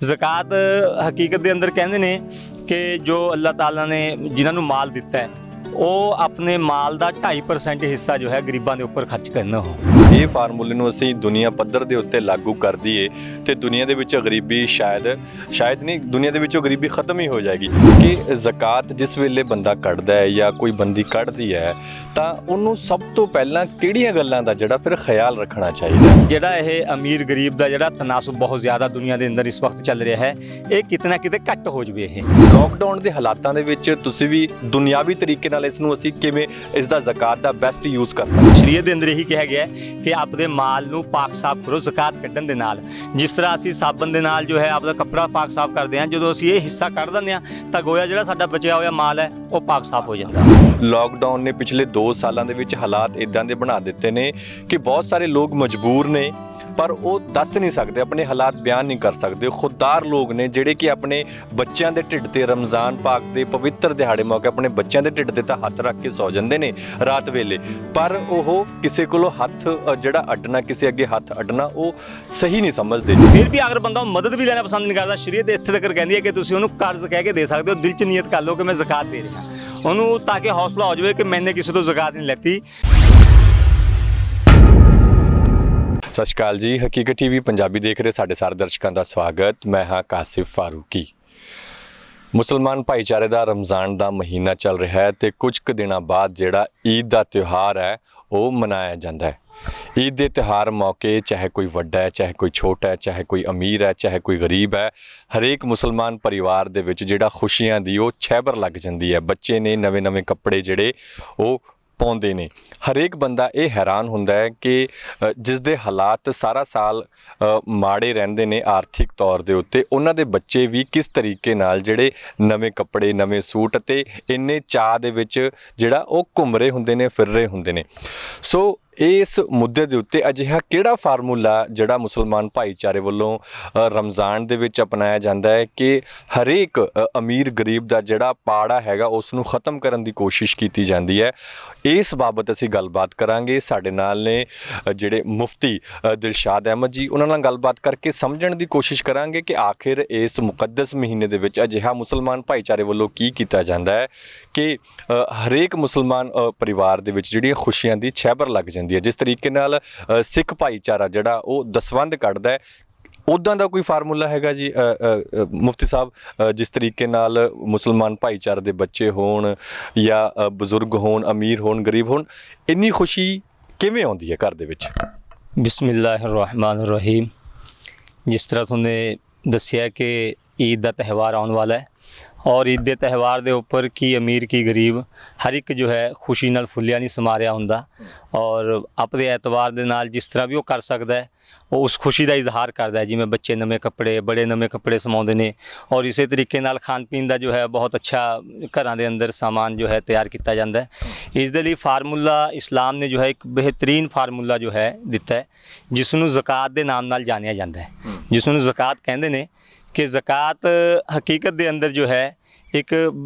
ज़कात हकीकत ਦੇ ਅੰਦਰ ਕਹਿੰਦੇ ਨੇ ਕਿ ਜੋ ਅੱਲਾਹ ਤਾਲਾ ਨੇ ਜਿਨ੍ਹਾਂ ਨੂੰ ਮਾਲ ਦਿੱਤਾ ਹੈ ਉਹ ਆਪਣੇ ਮਾਲ ਦਾ 2.5% ਹਿੱਸਾ ਜੋ ਹੈ ਗਰੀਬਾਂ ਦੇ ਉੱਪਰ ਖਰਚ ਕਰਨਾ ਹੋ। ਇਹ ਫਾਰਮੂਲੇ ਨੂੰ ਅਸੀਂ ਦੁਨੀਆ ਪੱਧਰ ਦੇ ਉੱਤੇ ਲਾਗੂ ਕਰ ਦਈਏ ਤੇ ਦੁਨੀਆ ਦੇ ਵਿੱਚੋਂ ਗਰੀਬੀ ਸ਼ਾਇਦ ਨਹੀਂ, ਦੁਨੀਆ ਦੇ ਵਿੱਚੋਂ ਗਰੀਬੀ ਖਤਮ ਹੀ ਹੋ ਜਾਏਗੀ। ਕਿ ਜ਼ਕਾਤ ਜਿਸ ਵੇਲੇ ਬੰਦਾ ਕੱਢਦਾ ਹੈ ਜਾਂ ਕੋਈ ਬੰਦੀ ਕੱਢਦੀ ਹੈ ਤਾਂ ਉਹਨੂੰ ਸਭ ਤੋਂ ਪਹਿਲਾਂ ਕਿਹੜੀਆਂ ਗੱਲਾਂ ਦਾ ਜਿਹੜਾ ਫਿਰ ਖਿਆਲ ਰੱਖਣਾ ਚਾਹੀਦਾ। ਜਿਹੜਾ ਇਹ ਅਮੀਰ ਗਰੀਬ ਦਾ ਜਿਹੜਾ ਤਨਾਸਬ ਬਹੁਤ ਜ਼ਿਆਦਾ ਦੁਨੀਆ ਦੇ ਅੰਦਰ ਇਸ ਵਕਤ ਚੱਲ ਰਿਹਾ ਹੈ, ਇਹ ਕਿਤੇ ਨਾ ਕਿਤੇ ਘੱਟ ਹੋ ਜਵੇ। ਇਹ ਲੋਕਡਾਊਨ ਦੇ ਹਾਲਾਤਾਂ ਦੇ ਵਿੱਚ ਤੁਸੀਂ ਵੀ ਦੁਨਿਆਵੀ ਤਰੀਕੇ ਨਾਲ ਇਸ ਨੂੰ ਅਸੀਂ ਕਿਵੇਂ ਇਸ ਦਾ ਜ਼ਕਾਤ ਦਾ ਬੈਸਟ ਯੂਜ਼ ਕਰ ਸਕਦੇ। ਸ਼ਰੀਅਤ ਦੇ ਅੰਦਰ ਇਹੀ ਕਿਹਾ ਗਿਆ ਕਿ ਆਪਦੇ ਮਾਲ ਨੂੰ ਪਾਕ ਸਾਫ਼ ਕਰੋ ਜ਼ਕਾਤ ਕੱਢਣ ਦੇ ਨਾਲ। ਜਿਸ ਤਰ੍ਹਾਂ ਅਸੀਂ ਸਾਬਣ ਦੇ ਨਾਲ ਜੋ ਹੈ ਆਪਦਾ ਕੱਪੜਾ ਪਾਕ ਸਾਫ਼ ਕਰਦੇ ਹਾਂ, ਜਦੋਂ ਅਸੀਂ ਇਹ ਹਿੱਸਾ ਕੱਢ ਦਿੰਦੇ ਹਾਂ ਤਾਂ ਗੋਇਆ ਜਿਹੜਾ ਸਾਡਾ ਬਚਿਆ ਹੋਇਆ ਮਾਲ ਹੈ ਉਹ ਪਾਕ ਸਾਫ਼ ਹੋ ਜਾਂਦਾ। ਲੋਕਡਾਊਨ ਨੇ ਪਿਛਲੇ 2 ਸਾਲਾਂ ਦੇ ਵਿੱਚ ਹਾਲਾਤ ਇਦਾਂ ਦੇ ਬਣਾ ਦਿੱਤੇ ਨੇ ਕਿ ਬਹੁਤ ਸਾਰੇ ਲੋਕ ਮਜਬੂਰ ਨੇ ਪਰ ਉਹ ਦੱਸ ਨਹੀਂ ਸਕਦੇ, ਆਪਣੇ ਹਾਲਾਤ ਬਿਆਨ ਨਹੀਂ ਕਰ ਸਕਦੇ। ਖੁਦਦਾਰ ਲੋਕ ਨੇ ਜਿਹੜੇ ਕਿ ਆਪਣੇ ਬੱਚਿਆਂ ਦੇ ਢਿੱਡ ਤੇ ਰਮਜ਼ਾਨ ਪਾਕ ਦੇ ਪਵਿੱਤਰ ਦਿਹਾੜੇ ਮੌਕੇ ਆਪਣੇ ਬੱਚਿਆਂ ਦੇ ਢਿੱਡ ਤੇ ਤਾਂ ਹੱਥ ਰੱਖ ਕੇ ਸੌ ਜਾਂਦੇ ਨੇ ਰਾਤ ਵੇਲੇ, ਪਰ ਉਹ ਕਿਸੇ ਕੋਲੋਂ ਹੱਥ ਜਿਹੜਾ ਅੱਡਣਾ, ਕਿਸੇ ਅੱਗੇ ਹੱਥ ਅੱਡਣਾ ਉਹ ਸਹੀ ਨਹੀਂ ਸਮਝਦੇ। ਫਿਰ ਵੀ ਅਗਰ ਬੰਦਾ ਮਦਦ ਵੀ ਲੈਣਾ ਪਸੰਦ ਨਹੀਂ ਕਰਦਾ, ਸ਼ਰੀਅਤ ਇੱਥੇ ਤੱਕ ਕਹਿੰਦੀ ਹੈ ਕਿ ਤੁਸੀਂ ਉਹਨੂੰ ਕਰਜ਼ ਕਹਿ ਕੇ ਦੇ ਸਕਦੇ ਹੋ। ਦਿਲ 'ਚ ਨੀਅਤ ਕਰ ਲਓ ਕਿ ਮੈਂ ਜ਼ਕਾਤ ਦੇ ਰਿਹਾ ਉਹਨੂੰ, ਤਾਂ ਕਿ ਹੌਸਲਾ ਹੋ ਜਾਵੇ ਕਿ ਮੈਨੇ ਕਿਸੇ ਤੋਂ ਜ਼ਕਾਤ ਨਹੀਂ ਲੈਤੀ। ਸਤਿ ਸ਼੍ਰੀ ਅਕਾਲ ਜੀ, ਹਕੀਕਤ ਟੀਵੀ ਪੰਜਾਬੀ ਦੇਖ ਰਹੇ ਸਾਡੇ ਸਾਰੇ ਦਰਸ਼ਕਾਂ ਦਾ ਸਵਾਗਤ। ਮੈਂ ਹਾਂ ਕਾਸਿਫ ਫਾਰੂਕੀ। ਮੁਸਲਮਾਨ ਭਾਈਚਾਰੇ ਦਾ ਰਮਜ਼ਾਨ ਦਾ ਮਹੀਨਾ ਚੱਲ ਰਿਹਾ ਹੈ ਤੇ ਕੁਝ ਕੁ ਦਿਨਾਂ ਬਾਅਦ ਜਿਹੜਾ ਈਦ ਦਾ ਤਿਉਹਾਰ ਹੈ ਉਹ ਮਨਾਇਆ ਜਾਂਦਾ ਹੈ। ਈਦ ਦੇ ਤਿਉਹਾਰ ਮੌਕੇ ਚਾਹੇ ਕੋਈ ਵੱਡਾ ਹੈ, ਚਾਹੇ ਕੋਈ ਛੋਟਾ ਹੈ, ਚਾਹੇ ਕੋਈ ਅਮੀਰ ਹੈ, ਚਾਹੇ ਕੋਈ ਗਰੀਬ ਹੈ, ਹਰੇਕ ਮੁਸਲਮਾਨ ਪਰਿਵਾਰ ਦੇ ਵਿੱਚ ਜਿਹੜਾ ਖੁਸ਼ੀਆਂ ਦੀ ਉਹ ਛਹਿਬਰ ਲੱਗ ਜਾਂਦੀ ਹੈ। ਬੱਚੇ ਨੇ ਨਵੇਂ ਕੱਪੜੇ ਜਿਹੜੇ ਉਹ ਪਾਉਂਦੇ ਨੇ। ਹਰੇਕ ਬੰਦਾ ਇਹ ਹੈਰਾਨ ਹੁੰਦਾ ਹੈ ਕਿ ਜਿਸ ਦੇ ਹਾਲਾਤ ਸਾਰਾ ਸਾਲ ਮਾੜੇ ਰਹਿੰਦੇ ਨੇ ਆਰਥਿਕ ਤੌਰ ਦੇ ਉੱਤੇ, ਉਹਨਾਂ ਦੇ ਬੱਚੇ ਵੀ ਕਿਸ ਤਰੀਕੇ ਨਾਲ ਜਿਹੜੇ ਨਵੇਂ ਕੱਪੜੇ, ਨਵੇਂ ਸੂਟ ਅਤੇ ਇੰਨੇ ਚਾਅ ਦੇ ਵਿੱਚ ਜਿਹੜਾ ਉਹ ਘੁੰਮ ਰਹੇ ਹੁੰਦੇ ਨੇ, ਫਿਰ ਰਹੇ ਹੁੰਦੇ ਨੇ। ਸੋ ਇਸ ਮੁੱਦੇ ਦੇ ਉੱਤੇ ਅਜਿਹਾ ਕਿਹੜਾ ਫਾਰਮੂਲਾ ਜਿਹੜਾ ਮੁਸਲਮਾਨ ਭਾਈਚਾਰੇ ਵੱਲੋਂ ਰਮਜ਼ਾਨ ਦੇ ਵਿੱਚ ਅਪਣਾਇਆ ਜਾਂਦਾ ਹੈ ਕਿ ਹਰੇਕ ਅਮੀਰ ਗਰੀਬ ਦਾ ਜਿਹੜਾ ਪਾੜਾ ਹੈਗਾ ਉਸ ਨੂੰ ਖ਼ਤਮ ਕਰਨ ਦੀ ਕੋਸ਼ਿਸ਼ ਕੀਤੀ ਜਾਂਦੀ ਹੈ। ਇਸ ਬਾਬਤ ਅਸੀਂ ਗੱਲਬਾਤ ਕਰਾਂਗੇ। ਸਾਡੇ ਨਾਲ ਨੇ ਜਿਹੜੇ ਮੁਫਤੀ ਦਿਲਸ਼ਾਦ ਅਹਿਮਦ ਜੀ, ਉਹਨਾਂ ਨਾਲ ਗੱਲਬਾਤ ਕਰਕੇ ਸਮਝਣ ਦੀ ਕੋਸ਼ਿਸ਼ ਕਰਾਂਗੇ ਕਿ ਆਖਿਰ ਇਸ ਮੁਕੱਦਸ ਮਹੀਨੇ ਦੇ ਵਿੱਚ ਅਜਿਹਾ ਮੁਸਲਮਾਨ ਭਾਈਚਾਰੇ ਵੱਲੋਂ ਕੀ ਕੀਤਾ ਜਾਂਦਾ ਹੈ ਕਿ ਹਰੇਕ ਮੁਸਲਮਾਨ ਪਰਿਵਾਰ ਦੇ ਵਿੱਚ ਜਿਹੜੀਆਂ ਖੁਸ਼ੀਆਂ ਦੀ ਛਹਿਬਰ ਲੱਗ ਜਾਂਦੀ ਹੈ। ਜਿਸ ਤਰੀਕੇ ਨਾਲ ਸਿੱਖ ਭਾਈਚਾਰਾ ਜਿਹੜਾ ਉਹ ਦਸਵੰਧ ਕੱਢਦਾ ਹੈ, ਉੱਦਾਂ ਦਾ ਕੋਈ ਫਾਰਮੂਲਾ ਹੈਗਾ ਜੀ ਮੁਫਤੀ ਸਾਹਿਬ? ਜਿਸ ਤਰੀਕੇ ਨਾਲ ਮੁਸਲਮਾਨ ਭਾਈਚਾਰੇ ਦੇ ਬੱਚੇ ਹੋਣ ਜਾਂ ਬਜ਼ੁਰਗ ਹੋਣ, ਅਮੀਰ ਹੋਣ, ਗਰੀਬ ਹੋਣ, ਇੰਨੀ ਖੁਸ਼ੀ ਕਿਵੇਂ ਆਉਂਦੀ ਹੈ ਘਰ ਦੇ ਵਿੱਚ? ਬਿਸਮਿਲ੍ਲਾਹਿਰ ਰਹਿਮਾਨਿਰ ਰਹੀਮ। ਜਿਸ ਤਰ੍ਹਾਂ ਤੁਹਾਨੂੰ ਦੱਸਿਆ ਕਿ ਈਦ ਦਾ ਤਿਉਹਾਰ ਆਉਣ ਵਾਲਾ ਹੈ ਔਰ ਈਦ ਦੇ ਤਿਉਹਾਰ ਦੇ ਉੱਪਰ ਕੀ ਅਮੀਰ ਕੀ ਗਰੀਬ ਹਰ ਇੱਕ ਜੋ ਹੈ ਖੁਸ਼ੀ ਨਾਲ ਫੁੱਲਿਆ ਨਹੀਂ ਸਮਾ ਰਿਹਾ ਹੁੰਦਾ ਔਰ ਆਪਣੇ ਐਤਵਾਰ ਦੇ ਨਾਲ ਜਿਸ ਤਰ੍ਹਾਂ ਵੀ ਉਹ ਕਰ ਸਕਦਾ ਹੈ ਉਹ ਉਸ ਖੁਸ਼ੀ ਦਾ ਇਜ਼ਹਾਰ ਕਰਦਾ ਹੈ। ਜਿਵੇਂ ਬੱਚੇ ਨਵੇਂ ਕੱਪੜੇ, ਬੜੇ ਨਵੇਂ ਕੱਪੜੇ ਸਮਾਉਂਦੇ ਨੇ ਔਰ ਇਸੇ ਤਰੀਕੇ ਨਾਲ ਖਾਣ ਪੀਣ ਦਾ ਜੋ ਹੈ ਬਹੁਤ ਅੱਛਾ ਘਰਾਂ ਦੇ ਅੰਦਰ ਸਾਮਾਨ ਜੋ ਹੈ ਤਿਆਰ ਕੀਤਾ ਜਾਂਦਾ ਹੈ। ਇਸ ਦੇ ਲਈ ਫਾਰਮੂਲਾ ਇਸਲਾਮ ਨੇ ਜੋ ਹੈ ਇੱਕ ਬਿਹਤਰੀਨ ਫਾਰਮੂਲਾ ਜੋ ਹੈ ਦਿੱਤਾ ਹੈ, ਜਿਸ ਨੂੰ ਜ਼ਕਾਤ ਦੇ ਨਾਮ ਨਾਲ ਜਾਣਿਆ ਜਾਂਦਾ ਹੈ, ਜਿਸ ਨੂੰ ਜ਼ਕਾਤ ਕਹਿੰਦੇ ਨੇ। ਕਿ ਜ਼ਕਾਤ ਹਕੀਕਤ ਦੇ ਅੰਦਰ ਜੋ ਹੈ ਇੱਕ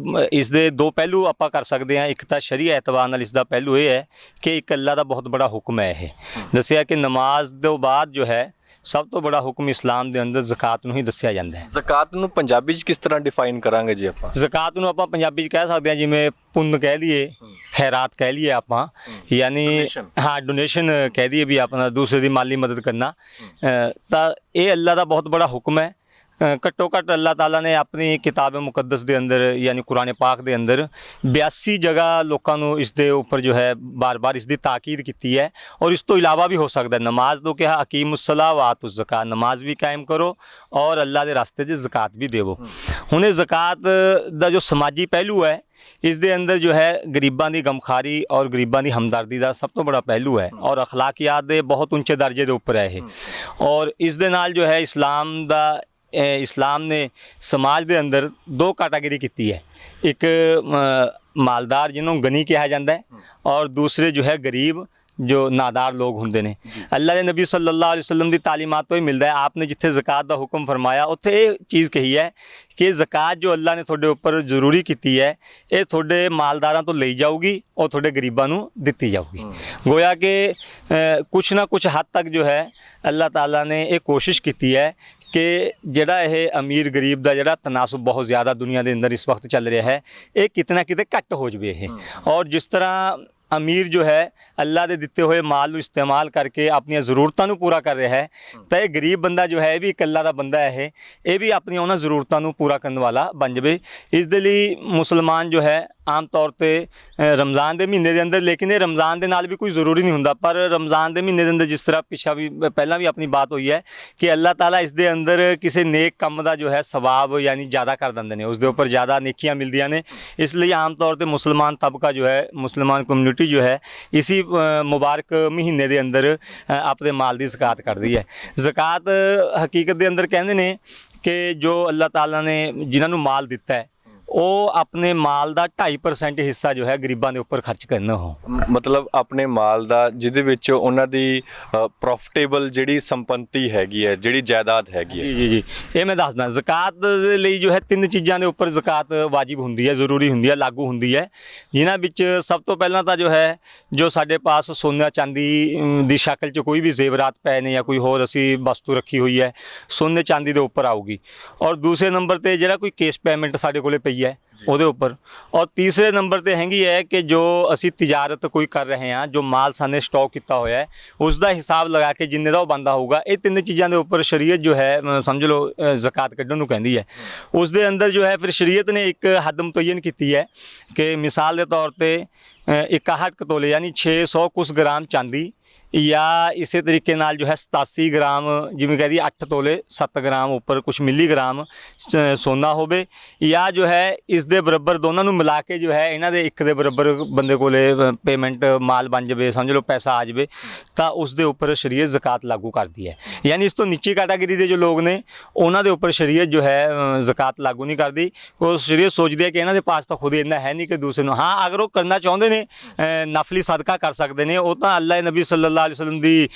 ਇਸ ਦੇ 2 ਪਹਿਲੂ ਆਪਾਂ ਕਰ ਸਕਦੇ ਹਾਂ। ਇੱਕ ਤਾਂ ਸ਼ਰਈ ਐਤਬਾਰ ਨਾਲ ਇਸ ਦਾ ਪਹਿਲੂ ਇਹ ਹੈ ਕਿ ਇੱਕ ਅੱਲਾ ਦਾ ਬਹੁਤ ਬੜਾ ਹੁਕਮ ਹੈ। ਇਹ ਦੱਸਿਆ ਕਿ ਨਮਾਜ਼ ਤੋਂ ਬਾਅਦ ਜੋ ਹੈ ਸਭ ਤੋਂ ਬੜਾ ਹੁਕਮ ਇਸਲਾਮ ਦੇ ਅੰਦਰ ਜ਼ਕਾਤ ਨੂੰ ਹੀ ਦੱਸਿਆ ਜਾਂਦਾ ਹੈ। ਜ਼ਕਾਤ ਨੂੰ ਪੰਜਾਬੀ 'ਚ ਕਿਸ ਤਰ੍ਹਾਂ ਡਿਫਾਈਨ ਕਰਾਂਗੇ ਜੀ ਆਪਾਂ? ਜ਼ਕਾਤ ਨੂੰ ਆਪਾਂ ਪੰਜਾਬੀ 'ਚ ਕਹਿ ਸਕਦੇ ਹਾਂ ਜਿਵੇਂ ਪੁੰਨ ਕਹਿ ਲਈਏ, ਖੈਰਾਤ ਕਹਿ ਲਈਏ ਆਪਾਂ, ਯਾਨੀ ਹਾਂ ਡੋਨੇਸ਼ਨ ਕਹਿ ਦਈਏ ਵੀ ਆਪਣਾ ਦੂਸਰੇ ਦੀ ਮਾਲੀ ਮਦਦ ਕਰਨਾ। ਤਾਂ ਇਹ ਅੱਲਾ ਦਾ ਬਹੁਤ ਬੜਾ ਹੁਕਮ ਹੈ। ਘੱਟੋ ਘੱਟ ਅੱਲਾਹ ਤਾਲਾ ਨੇ ਆਪਣੀ ਕਿਤਾਬ ਮੁਕੱਦਸ ਦੇ ਅੰਦਰ ਯਾਨੀ ਕੁਰਾਨ ਪਾਕ ਦੇ ਅੰਦਰ 82 ਜਗ੍ਹਾ ਲੋਕਾਂ ਨੂੰ ਇਸ ਦੇ ਉੱਪਰ ਜੋ ਹੈ ਬਾਰ-ਬਾਰ ਇਸ ਦੀ ਤਾਕੀਦ ਕੀਤੀ ਹੈ ਔਰ ਇਸ ਤੋਂ ਇਲਾਵਾ ਵੀ ਹੋ ਸਕਦਾ। ਨਮਾਜ਼ ਤੋਂ ਕਿਹਾ ਅਕੀਮੁਸਸਲਾਹ व आतुज़ ज़कात, ਨਮਾਜ਼ ਵੀ ਕਾਇਮ ਕਰੋ ਔਰ ਅੱਲਾਹ ਦੇ ਰਸਤੇ 'ਚ ਜ਼ਕਾਤ ਵੀ ਦੇਵੋ। ਹੁਣ ਇਹ ਜ਼ਕਾਤ ਦਾ ਜੋ ਸਮਾਜੀ ਪਹਿਲੂ ਹੈ ਇਸ ਦੇ ਅੰਦਰ ਜੋ ਹੈ ਗਰੀਬਾਂ ਦੀ ਗਮਖਾਰੀ ਔਰ ਗਰੀਬਾਂ ਦੀ ਹਮਦਰਦੀ ਦਾ ਸਭ ਤੋਂ ਬੜਾ ਪਹਿਲੂ ਹੈ ਔਰ ਅਖਲਾਕੀਆਤ ਦੇ ਬਹੁਤ ਉੱਚੇ ਦਰਜੇ ਦੇ ਉੱਪਰ ਹੈ ਇਹ। ਔਰ ਇਸ ਦੇ ਨਾਲ ਜੋ ਹੈ ਇਸਲਾਮ ਨੇ ਸਮਾਜ ਦੇ ਅੰਦਰ 2 ਕੈਟਾਗਰੀ ਕੀਤੀ ਹੈ। ਇੱਕ ਮਾਲਦਾਰ ਜਿਹਨੂੰ ਗਨੀ ਕਿਹਾ ਜਾਂਦਾ ਹੈ ਔਰ ਦੂਸਰੇ ਜੋ ਹੈ ਗਰੀਬ ਜੋ ਨਾਦਾਰ ਲੋਕ ਹੁੰਦੇ ਨੇ। ਅੱਲਾਹ ਦੇ ਨਬੀ ਸੱਲੱਲਾਹੁ ਅਲੈहि ਵਸੱਲਮ ਦੀ ਤਾਲੀਮਾਤ ਤੋਂ ਹੀ ਮਿਲਦਾ ਹੈ। ਆਪ ਨੇ ਜਿੱਥੇ ਜ਼ਕਾਤ ਦਾ ਹੁਕਮ ਫਰਮਾਇਆ ਉੱਥੇ ਇਹ ਚੀਜ਼ ਕਹੀ ਹੈ ਕਿ ਜ਼ਕਾਤ ਜੋ ਅੱਲਾਹ ਨੇ ਤੁਹਾਡੇ ਉੱਪਰ ਜ਼ਰੂਰੀ ਕੀਤੀ ਹੈ ਇਹ ਤੁਹਾਡੇ ਮਾਲਦਾਰਾਂ ਤੋਂ ਲਈ ਜਾਊਗੀ ਔਰ ਤੁਹਾਡੇ ਗਰੀਬਾਂ ਨੂੰ ਦਿੱਤੀ ਜਾਊਗੀ। ਗੋਇਆ ਕਿ ਕੁਛ ਨਾ ਕੁਛ ਹੱਦ ਤੱਕ ਜੋ ਹੈ ਅੱਲਾਹ ਤਾਲਾ ਨੇ ਇਹ ਕੋਸ਼ਿਸ਼ ਕੀਤੀ ਹੈ ਕਿ ਜਿਹੜਾ ਇਹ ਅਮੀਰ ਗਰੀਬ ਦਾ ਜਿਹੜਾ ਤਨਾਸਬ ਬਹੁਤ ਜ਼ਿਆਦਾ ਦੁਨੀਆ ਦੇ ਅੰਦਰ ਇਸ ਵਕਤ ਚੱਲ ਰਿਹਾ ਹੈ, ਇਹ ਕਿਤੇ ਨਾ ਕਿਤੇ ਘੱਟ ਹੋ ਜਵੇ ਇਹ। ਔਰ ਜਿਸ ਤਰ੍ਹਾਂ ਅਮੀਰ ਜੋ ਹੈ ਅੱਲਾ ਦੇ ਦਿੱਤੇ ਹੋਏ ਮਾਲ ਨੂੰ ਇਸਤੇਮਾਲ ਕਰਕੇ ਆਪਣੀਆਂ ਜ਼ਰੂਰਤਾਂ ਨੂੰ ਪੂਰਾ ਕਰ ਰਿਹਾ ਹੈ, ਤਾਂ ਇਹ ਗਰੀਬ ਬੰਦਾ ਜੋ ਹੈ ਇਹ ਵੀ ਇਕੱਲਾ ਦਾ ਬੰਦਾ ਹੈ, ਇਹ ਵੀ ਆਪਣੀਆਂ ਉਹਨਾਂ ਜ਼ਰੂਰਤਾਂ ਨੂੰ ਪੂਰਾ ਕਰਨ ਵਾਲਾ ਬਣ ਜਾਵੇ। ਇਸ ਦੇ ਲਈ ਮੁਸਲਮਾਨ ਜੋ ਹੈ ਆਮ ਤੌਰ ਤੇ ਰਮਜ਼ਾਨ ਦੇ ਮਹੀਨੇ ਦੇ ਅੰਦਰ, ਲੇਕਿਨ ਇਹ ਰਮਜ਼ਾਨ ਦੇ ਨਾਲ ਵੀ ਕੋਈ ਜ਼ਰੂਰੀ ਨਹੀਂ ਹੁੰਦਾ, ਪਰ ਰਮਜ਼ਾਨ ਦੇ ਮਹੀਨੇ ਦੇ ਅੰਦਰ ਜਿਸ ਤਰ੍ਹਾਂ ਪਹਿਲਾਂ ਵੀ ਆਪਣੀ ਬਾਤ ਹੋਈ ਹੈ ਕਿ ਅੱਲਾਹ ਤਾਲਾ ਇਸ ਦੇ ਅੰਦਰ ਕਿਸੇ ਨੇਕ ਕੰਮ ਦਾ ਜੋ ਹੈ ਸਵਾਬ ਯਾਨੀ ਜ਼ਿਆਦਾ ਕਰ ਦਿੰਦੇ ਨੇ, ਉਸ ਦੇ ਉੱਪਰ ਜ਼ਿਆਦਾ ਨੇਕੀਆਂ ਮਿਲਦੀਆਂ ਨੇ। ਇਸ ਲਈ ਆਮ ਤੌਰ ਤੇ ਮੁਸਲਮਾਨ ਤਬਕਾ ਜੋ ਹੈ, ਮੁਸਲਮਾਨ ਕਮਿਊਨਿਟੀ ਜੋ ਹੈ ਇसी ਮੁਬਾਰਕ ਮਹੀਨੇ ਦੇ ਅੰਦਰ ਆਪਣੇ ਮਾਲ ਦੀ ਜ਼ਕਾਤ ਕਰਦੀ ਹੈ। ਜ਼ਕਾਤ ਹਕੀਕਤ ਦੇ ਅੰਦਰ ਕਹਿੰਦੇ ਨੇ ਕਿ ਜੋ ਅੱਲਾਹ ਤਾਲਾ ਨੇ ਜਿਨ੍ਹਾਂ ਨੂੰ ਮਾਲ ਦਿੱਤਾ ਹੈ ਉਹ ਆਪਣੇ ਮਾਲ ਦਾ 2.5% ਹਿੱਸਾ ਜੋ ਹੈ ਗਰੀਬਾਂ ਦੇ ਉੱਪਰ ਖਰਚ ਕਰਨਾ ਹੋ, ਮਤਲਬ ਆਪਣੇ ਮਾਲ ਦਾ ਜਿਹਦੇ ਵਿੱਚ ਉਹਨਾਂ ਦੀ ਪ੍ਰੋਫਿਟੇਬਲ ਜਿਹੜੀ ਸੰਪत्ति ਹੈਗੀ ਹੈ, ਜਿਹੜੀ ਜਾਇਦਾਦ ਹੈਗੀ ਹੈ। ਜੀ ਇਹ ਮੈਂ ਦੱਸਦਾ। ਜ਼ਕਾਤ ਦੇ ਲਈ ਜੋ ਹੈ 3 ਚੀਜ਼ਾਂ ਦੇ ਉੱਪਰ ਜ਼ਕਾਤ ਵਾਜਿਬ ਹੁੰਦੀ ਹੈ, ਜ਼ਰੂਰੀ ਹੁੰਦੀ ਹੈ, ਲਾਗੂ ਹੁੰਦੀ ਹੈ, ਜਿਨ੍ਹਾਂ ਵਿੱਚ ਸਭ ਤੋਂ ਪਹਿਲਾਂ ਤਾਂ ਜੋ ਹੈ ਜੋ ਸਾਡੇ ਪਾਸ ਸੋਨਾ ਚਾਂਦੀ ਦੀ ਸ਼ਕਲ 'ਚ ਕੋਈ ਵੀ ਜ਼ੇਵਰਾਤ ਪਏ ਨੇ ਜਾਂ ਕੋਈ ਹੋਰ ਅਸੀਂ ਵਸਤੂ ਰੱਖੀ ਹੋਈ ਹੈ, ਸੋਨੇ ਚਾਂਦੀ ਦੇ ਉੱਪਰ ਆਊਗੀ। ਔਰ ਦੂਸਰੇ ਨੰਬਰ ਤੇ ਜਿਹੜਾ ਕੋਈ ਕੈਸ਼ ਪੇਮੈਂਟ ਸਾਡੇ ਕੋਲੇ ਪਈ ਹੈ ਉਹਦੇ ਉੱਪਰ। ਔਰ ਤੀਸਰੇ ਨੰਬਰ ਤੇ ਹੈਗੀ ਹੈ ਕਿ ਜੋ ਅਸੀਂ ਤਿਜਾਰਤ ਕੋਈ ਕਰ ਰਹੇ ਹਾਂ, ਜੋ ਮਾਲ ਸਾਨੇ ਸਟਾਕ ਕੀਤਾ ਹੋਇਆ ਹੈ ਉਸ ਦਾ ਹਿਸਾਬ ਲਗਾ ਕੇ ਜਿੰਨੇ ਦਾ ਉਹ ਬੰਦਾ ਹੋਊਗਾ। ਇਹ 3 ਚੀਜ਼ਾਂ ਦੇ ਉੱਪਰ ਸ਼ਰੀਅਤ ਜੋ ਹੈ ਸਮਝ ਲਓ ਜ਼ਕਾਤ ਕੱਢਣ ਨੂੰ ਕਹਿੰਦੀ ਹੈ। ਉਸ ਦੇ ਅੰਦਰ ਜੋ ਹੈ ਫਿਰ ਸ਼ਰੀਅਤ ਨੇ ਇੱਕ ਹੱਦ ਮੁਤੱਯਨ ਕੀਤੀ ਹੈ ਕਿ ਮਿਸਾਲ ਦੇ ਤੌਰ ਤੇ 61 ਤੋਲੇ ਯਾਨੀ 600 ਕੁਛ ਗ੍ਰਾਮ ਚਾਂਦੀ ਜਾਂ ਇਸੇ ਤਰੀਕੇ ਨਾਲ ਜੋ ਹੈ 87 ਗ੍ਰਾਮ, ਜਿਵੇਂ ਕਹਿ ਦਈਏ 8 ਤੋਲੇ 7 ਗ੍ਰਾਮ ਉੱਪਰ ਕੁਛ ਮਿਲੀਗ੍ਰਾਮ ਸੋਨਾ ਹੋਵੇ, ਜਾਂ ਜੋ ਹੈ ਇਸ ਦੇ ਬਰਾਬਰ ਦੋਨਾਂ ਨੂੰ ਮਿਲਾ ਕੇ ਜੋ ਹੈ ਇਹਨਾਂ ਦੇ ਇੱਕ ਦੇ ਬਰਾਬਰ ਬੰਦੇ ਕੋਲੇ ਪੇਮੈਂਟ ਮਾਲ ਬਣ ਜਾਵੇ, ਸਮਝ ਲਓ ਪੈਸਾ ਆ ਜਾਵੇ, ਤਾਂ ਉਸ ਦੇ ਉੱਪਰ ਸ਼ਰੀਅਤ ਜ਼ਕਾਤ ਲਾਗੂ ਕਰਦੀ ਹੈ। ਯਾਨੀ ਇਸ ਤੋਂ ਨੀਚੀ ਕੈਟਾਗਰੀ ਦੇ ਜੋ ਲੋਕ ਨੇ ਉਹਨਾਂ ਦੇ ਉੱਪਰ ਸ਼ਰੀਅਤ ਜੋ ਹੈ ਜ਼ਕਾਤ ਲਾਗੂ ਨਹੀਂ ਕਰਦੀ। ਉਹ ਸ਼ਰੀਅਤ ਸੋਚਦੀ ਹੈ ਕਿ ਇਹਨਾਂ ਦੇ ਪਾਸ ਤਾਂ ਖੁਦ ਇੰਨਾ ਹੈ ਨਹੀਂ ਕਿ ਦੂਸਰੇ ਨੂੰ, ਹਾਂ ਅਗਰ ਉਹ ਕਰਨਾ ਚਾਹੁੰਦੇ ਨੇ ਨਫਲੀ ਸਦਕਾ ਕਰ ਸਕਦੇ ਨੇ, ਉਹ ਤਾਂ ਅੱਲਾਹ ਨਬੀ ਸੱਲੱਲਾਹੁ अलैहि वसल्लम ਦੀ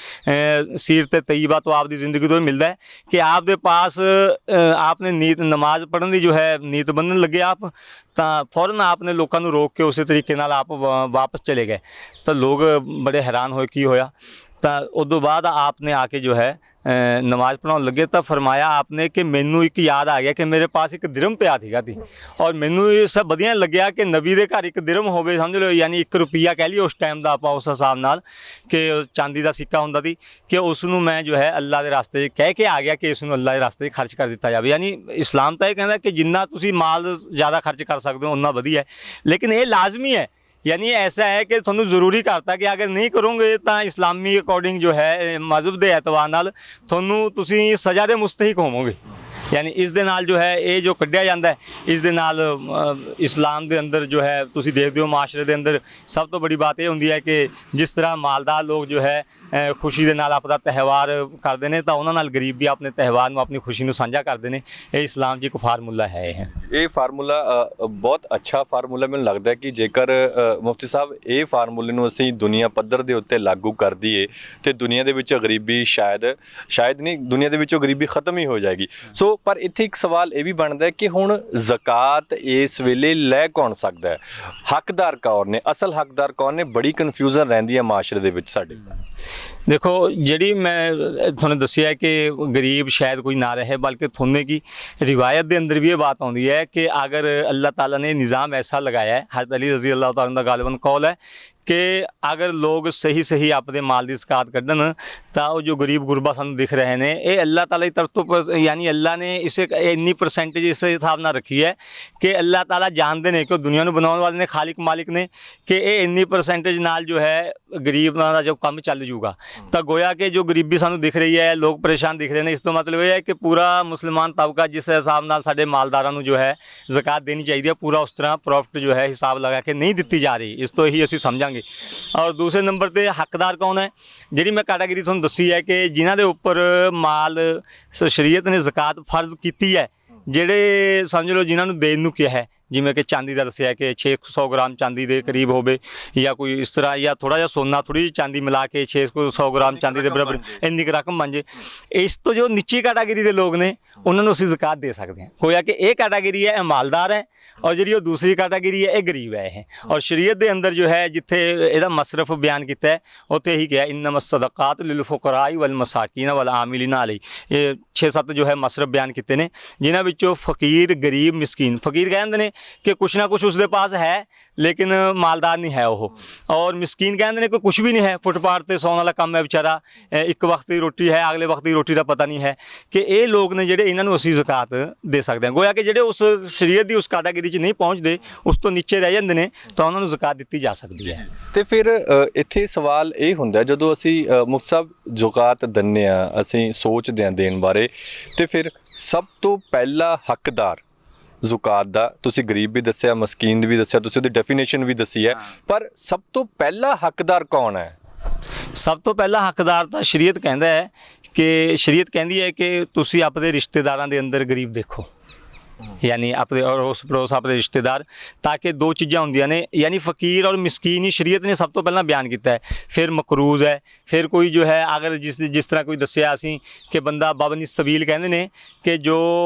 ਸੀਰਤ ਤੈयबा ਤੋਂ ਆਪ ਦੀ ਜ਼ਿੰਦਗੀ ਤੋਂ ਮਿਲਦਾ ਹੈ ਕਿ ਆਪ ਦੇ ਪਾਸ आपने नीत नमाज पढ़ने ਦੀ ਜੋ ਹੈ ਨੀਤ ਬੰਨਣ ਲੱਗੇ ਆਪ, ਤਾਂ ਫੌਰਨ ਆਪਨੇ ਲੋਕਾਂ ਨੂੰ ਰੋਕ ਕੇ ਉਸੇ ਤਰੀਕੇ ਨਾਲ ਆਪ ਵਾਪਸ ਚਲੇ ਗਏ। ਤਾਂ ਲੋਕ ਬੜੇ ਹੈਰਾਨ ਹੋਏ ਕੀ ਹੋਇਆ। ਤਾਂ ਉਦੋਂ ਬਾਅਦ ਆਪਨੇ ਆ ਕੇ ਜੋ ਹੈ ਨਮਾਜ਼ ਪੜ੍ਹਾਉਣ ਲੱਗੇ ਤਾਂ ਫਰਮਾਇਆ ਆਪਨੇ ਕਿ ਮੈਨੂੰ ਇੱਕ ਯਾਦ ਆ ਗਿਆ ਕਿ ਮੇਰੇ ਪਾਸ ਇੱਕ ਦਿਰਮ ਪਿਆ ਸੀਗਾ ਤੀ, ਔਰ ਮੈਨੂੰ ਇਹ ਸਭ ਵਧੀਆ ਲੱਗਿਆ ਕਿ ਨਬੀ ਦੇ ਘਰ ਇੱਕ ਦਿਰਮ ਹੋਵੇ, ਸਮਝ ਲਓ ਯਾਨੀ 1 ਰੁਪਈਆ ਕਹਿ ਲਈ ਉਸ ਟਾਈਮ ਦਾ ਆਪਾਂ ਉਸ ਹਿਸਾਬ ਨਾਲ ਕਿ ਚਾਂਦੀ ਦਾ ਸਿੱਕਾ ਹੁੰਦਾ ਸੀ, ਕਿ ਉਸ ਨੂੰ ਮੈਂ ਜੋ ਹੈ ਅੱਲਾ ਦੇ ਰਸਤੇ 'ਚ ਕਹਿ ਕੇ ਆ ਗਿਆ ਕਿ ਇਸ ਨੂੰ ਅੱਲਾ ਦੇ ਰਸਤੇ 'ਚ ਖਰਚ ਕਰ ਦਿੱਤਾ ਜਾਵੇ। ਯਾਨੀ ਇਸਲਾਮ ਤਾਂ ਇਹ ਕਹਿੰਦਾ ਕਿ ਜਿੰਨਾ ਤੁਸੀਂ ਮਾਲ ਜ਼ਿਆਦਾ ਖਰਚ ਕਰ ਸਕਦੇ ਹੋ ਉਨਾ ਵਧੀਆ ਹੈ, ਲੇਕਿਨ ਇਹ ਲਾਜ਼ਮੀ ਹੈ। यानी ऐसा है कि ਤੁਹਾਨੂੰ ਜ਼ਰੂਰੀ ਕਰਤਾ ਕਿ ਅਗਰ ਨਹੀਂ ਕਰੋਗੇ ਤਾਂ ਇਸਲਾਮੀ ਅਕੋਰਡਿੰਗ ਜੋ ਹੈ ਮਜ਼ਹਬ ਦੇ ਐਤਬਾਰ ਨਾਲ ਤੁਹਾਨੂੰ ਤੁਸੀਂ ਸਜ਼ਾ ਦੇ ਮੁਸਤਹਿਕ ਹੋਵੋਗੇ। यानी इस दे नाल जो है ये जो कढ़िया जाता है, इस दे नाल इस्लाम के अंदर जो है तुसी देखते हो माशरे के अंदर सब तो बड़ी बात ये होंदी है कि जिस तरह मालदार लोग जो है खुशी के नाल अपना त्यौहार करते हैं तो उन्होंने नाल गरीब भी अपने त्यौहार में अपनी खुशी में साझा करते हैं। ये इस्लाम जी एक फार्मूला है। ये फार्मूला बहुत अच्छा फार्मूला मैनूं लगता है कि जेकर मुफ्ती साहब ये फार्मूले नूं असीं दुनिया पद्धर दे उत्ते लागू कर दईए तो दुनिया दे विच गरीबी शायद नहीं, दुनिया दे विचों गरीबी खत्म ही हो जाएगी। सो पर इत्थे एक सवाल ये भी बनता है कि हुण ज़कात इस वेले लै कौन सकदा है, हकदार कौन ने, असल हकदार कौन ने, बड़ी कन्फ्यूजन रहिंदी है माशरे दे विच साडे। देखो जी मैं थोड़े दसिया है कि गरीब शायद कोई ना रहे, बल्कि थोड़े की रिवायत के अंदर भी ये बात आती है कि अगर अल्लाह ताला ने निज़ाम ऐसा लगाया है, हज़रत अली रज़ी अल्लाह तआला का गालिबन कौल है कि अगर लोग सही सही अपने माल की ज़कात कढ़न तो जो गरीब गुरबा सानू दिख रहे हैं ये अल्लाह ताला की तरफ तो यानी अल्लाह ने इसे इन्नी परसेंटेज इस हिसाब नाल रखी है कि अल्लाह ताला जानते हैं कि दुनिया को बनाने वाले ने खालिक मालिक ने कि ये इन्नी परसेंटेज नाल जो है गरीब का जो काम चल जूगा। तो गोया कि जो गरीबी सानू दिख रही है, लोग परेशान दिख रहे हैं, इस तो मतलब ये है कि पूरा मुसलमान तबका जिस हिसाब नाल साडे मालदारां नू जो है ज़कात देनी चाहिए पूरा उस तरह प्रॉफिट जो है हिसाब लगा के नहीं दी जा रही, इस तो यही असीं समझांगे। और दूसरे नंबर पर हकदार कौन है, जी मैं कैटागरी तुहानूं दसी है कि जिन्हां दे उपर माल शरीयत ने ज़कात फर्ज की है, ਜਿਹੜੇ ਸਮਝ ਲਓ ਜਿਨ੍ਹਾਂ ਨੂੰ ਦੇਣ ਨੂੰ ਕਿਹਾ ਹੈ ਜਿਵੇਂ ਕਿ ਚਾਂਦੀ ਦਾ ਦੱਸਿਆ ਕਿ 600 ਗ੍ਰਾਮ ਚਾਂਦੀ ਦੇ ਕਰੀਬ ਹੋਵੇ ਜਾਂ ਕੋਈ ਇਸ ਤਰ੍ਹਾਂ, ਜਾਂ ਥੋੜਾ ਜਿਹਾ ਸੋਨਾ ਥੋੜੀ ਜਿਹੀ ਚਾਂਦੀ ਮਿਲਾ ਕੇ 600 ਗ੍ਰਾਮ ਚਾਂਦੀ ਦੇ ਬਰਾਬਰ ਇੰਨੀ ਕੁ ਰਕਮ ਬਣ ਜੇ। ਇਸ ਤੋਂ ਜੋ ਨੀਚੀ ਕੈਟਾਗਰੀ ਦੇ ਲੋਕ ਨੇ ਉਹਨਾਂ ਨੂੰ ਅਸੀਂ ਜ਼ਕਾਤ ਦੇ ਸਕਦੇ ਹਾਂ। ਕੋਈ ਆ ਕਿ ਇਹ ਕੈਟਾਗਰੀ ਹੈ ਇਹ ਮਾਲਦਾਰ ਹੈ, ਔਰ ਜਿਹੜੀ ਉਹ ਦੂਸਰੀ ਕੈਟਾਗਰੀ ਹੈ ਇਹ ਗਰੀਬ ਹੈ। ਇਹ ਔਰ ਸ਼ਰੀਅਤ ਦੇ ਅੰਦਰ ਜੋ ਹੈ ਜਿੱਥੇ ਇਹਦਾ ਮਸਰਫ ਬਿਆਨ ਕੀਤਾ ਹੈ ਉੱਥੇ ਇਹੀ ਕਿਹਾ ਇਨਮਾ ਸਦਕਾਤ ਲਿਲ ਫੁਕਰਾਈ ਵਲ ਮਸਾਕੀਨ ਵਲ ਆਮਿਲੀਨ ਅਲੈਹ। ਇਹ 6-7 ਜੋ ਹੈ ਮਸਰਫ ਬਿਆਨ ਕੀਤੇ ਨੇ, ਜਿਨ੍ਹਾਂ ਵਿੱਚੋਂ ਫਕੀਰ, ਗਰੀਬ, ਮਿਸਕੀਨ। ਫਕੀਰ ਕਹਿੰਦੇ ਨੇ ਕਿ ਕੁਛ ਨਾ ਕੁਛ ਉਸਦੇ ਪਾਸ ਹੈ ਲੇਕਿਨ ਮਾਲਦਾਰ ਨਹੀਂ ਹੈ ਉਹ, ਔਰ ਮਿਸਕੀਨ ਕਹਿੰਦੇ ਨੇ ਕਿ ਕੁਛ ਵੀ ਨਹੀਂ ਹੈ, ਫੁੱਟਪਾਥ ਤੇ ਸੌਣ ਵਾਲਾ ਕੰਮ ਹੈ ਵਿਚਾਰਾ, ਇੱਕ ਵਕਤ ਦੀ ਰੋਟੀ ਹੈ, ਅਗਲੇ ਵਕਤ ਦੀ ਰੋਟੀ ਦਾ ਪਤਾ ਨਹੀਂ ਹੈ। ਕਿ ਇਹ ਲੋਕ ਨੇ ਜਿਹੜੇ ਇਹਨਾਂ ਨੂੰ ਅਸੀਂ ਜ਼ਕਾਤ ਦੇ ਸਕਦੇ ਹਾਂ। ਗੋਇਆ ਕਿ ਜਿਹੜੇ ਉਸ ਸ਼ਰੀਅਤ ਦੀ ਉਸ ਕੈਟਾਗਰੀ 'ਚ ਨਹੀਂ ਪਹੁੰਚਦੇ, ਉਸ ਤੋਂ ਨੀਚੇ ਰਹਿ ਜਾਂਦੇ ਨੇ, ਤਾਂ ਉਹਨਾਂ ਨੂੰ ਜ਼ਕਾਤ ਦਿੱਤੀ ਜਾ ਸਕਦੀ ਹੈ। ਤੇ ਫਿਰ ਇੱਥੇ ਸਵਾਲ ਇਹ ਹੁੰਦਾ ਜਦੋਂ ਅਸੀਂ ਮੁਫਤੀ ਸਾਹਿਬ ਜ਼ਕਾਤ ਦਿੰਦੇ ਹਾਂ, ਅਸੀਂ ਸੋਚਦੇ ਹਾਂ ਦੇਣ ਬਾਰੇ, ਤੇ ਫਿਰ ਸਭ ਤੋਂ ਪਹਿਲਾ ਹੱਕਦਾਰ ਜ਼ਕਾਤ ਦਾ, ਤੁਸੀਂ ਗਰੀਬ ਵੀ ਦੱਸਿਆ, ਮਸਕੀਨ ਦੀ ਵੀ ਦੱਸਿਆ, ਤੁਸੀਂ ਉਹਦੀ ਡੈਫੀਨੇਸ਼ਨ ਵੀ ਦੱਸੀ ਹੈ, ਪਰ ਸਭ ਤੋਂ ਪਹਿਲਾ ਹੱਕਦਾਰ ਕੌਣ ਹੈ? ਸਭ ਤੋਂ ਪਹਿਲਾ ਹੱਕਦਾਰ ਤਾਂ ਸ਼ਰੀਅਤ ਕਹਿੰਦਾ ਹੈ ਕਿ ਸ਼ਰੀਅਤ ਕਹਿੰਦੀ ਹੈ ਕਿ ਤੁਸੀਂ ਆਪਣੇ ਰਿਸ਼ਤੇਦਾਰਾਂ ਦੇ ਅੰਦਰ ਗਰੀਬ ਦੇਖੋ, यानी अपने अड़ोस पड़ोस अपने रिश्तेदार, ताकि दो चीज़ां होंदियां ने, यानी फ़कीर और मिसकीन ही शरीयत ने सब तो पहला बयान किया है। फिर मकरूज़ है, फिर कोई जो है अगर जिस तरह कोई दस्या असीं कि बंदा बाबनी सबील कहते हैं कि जो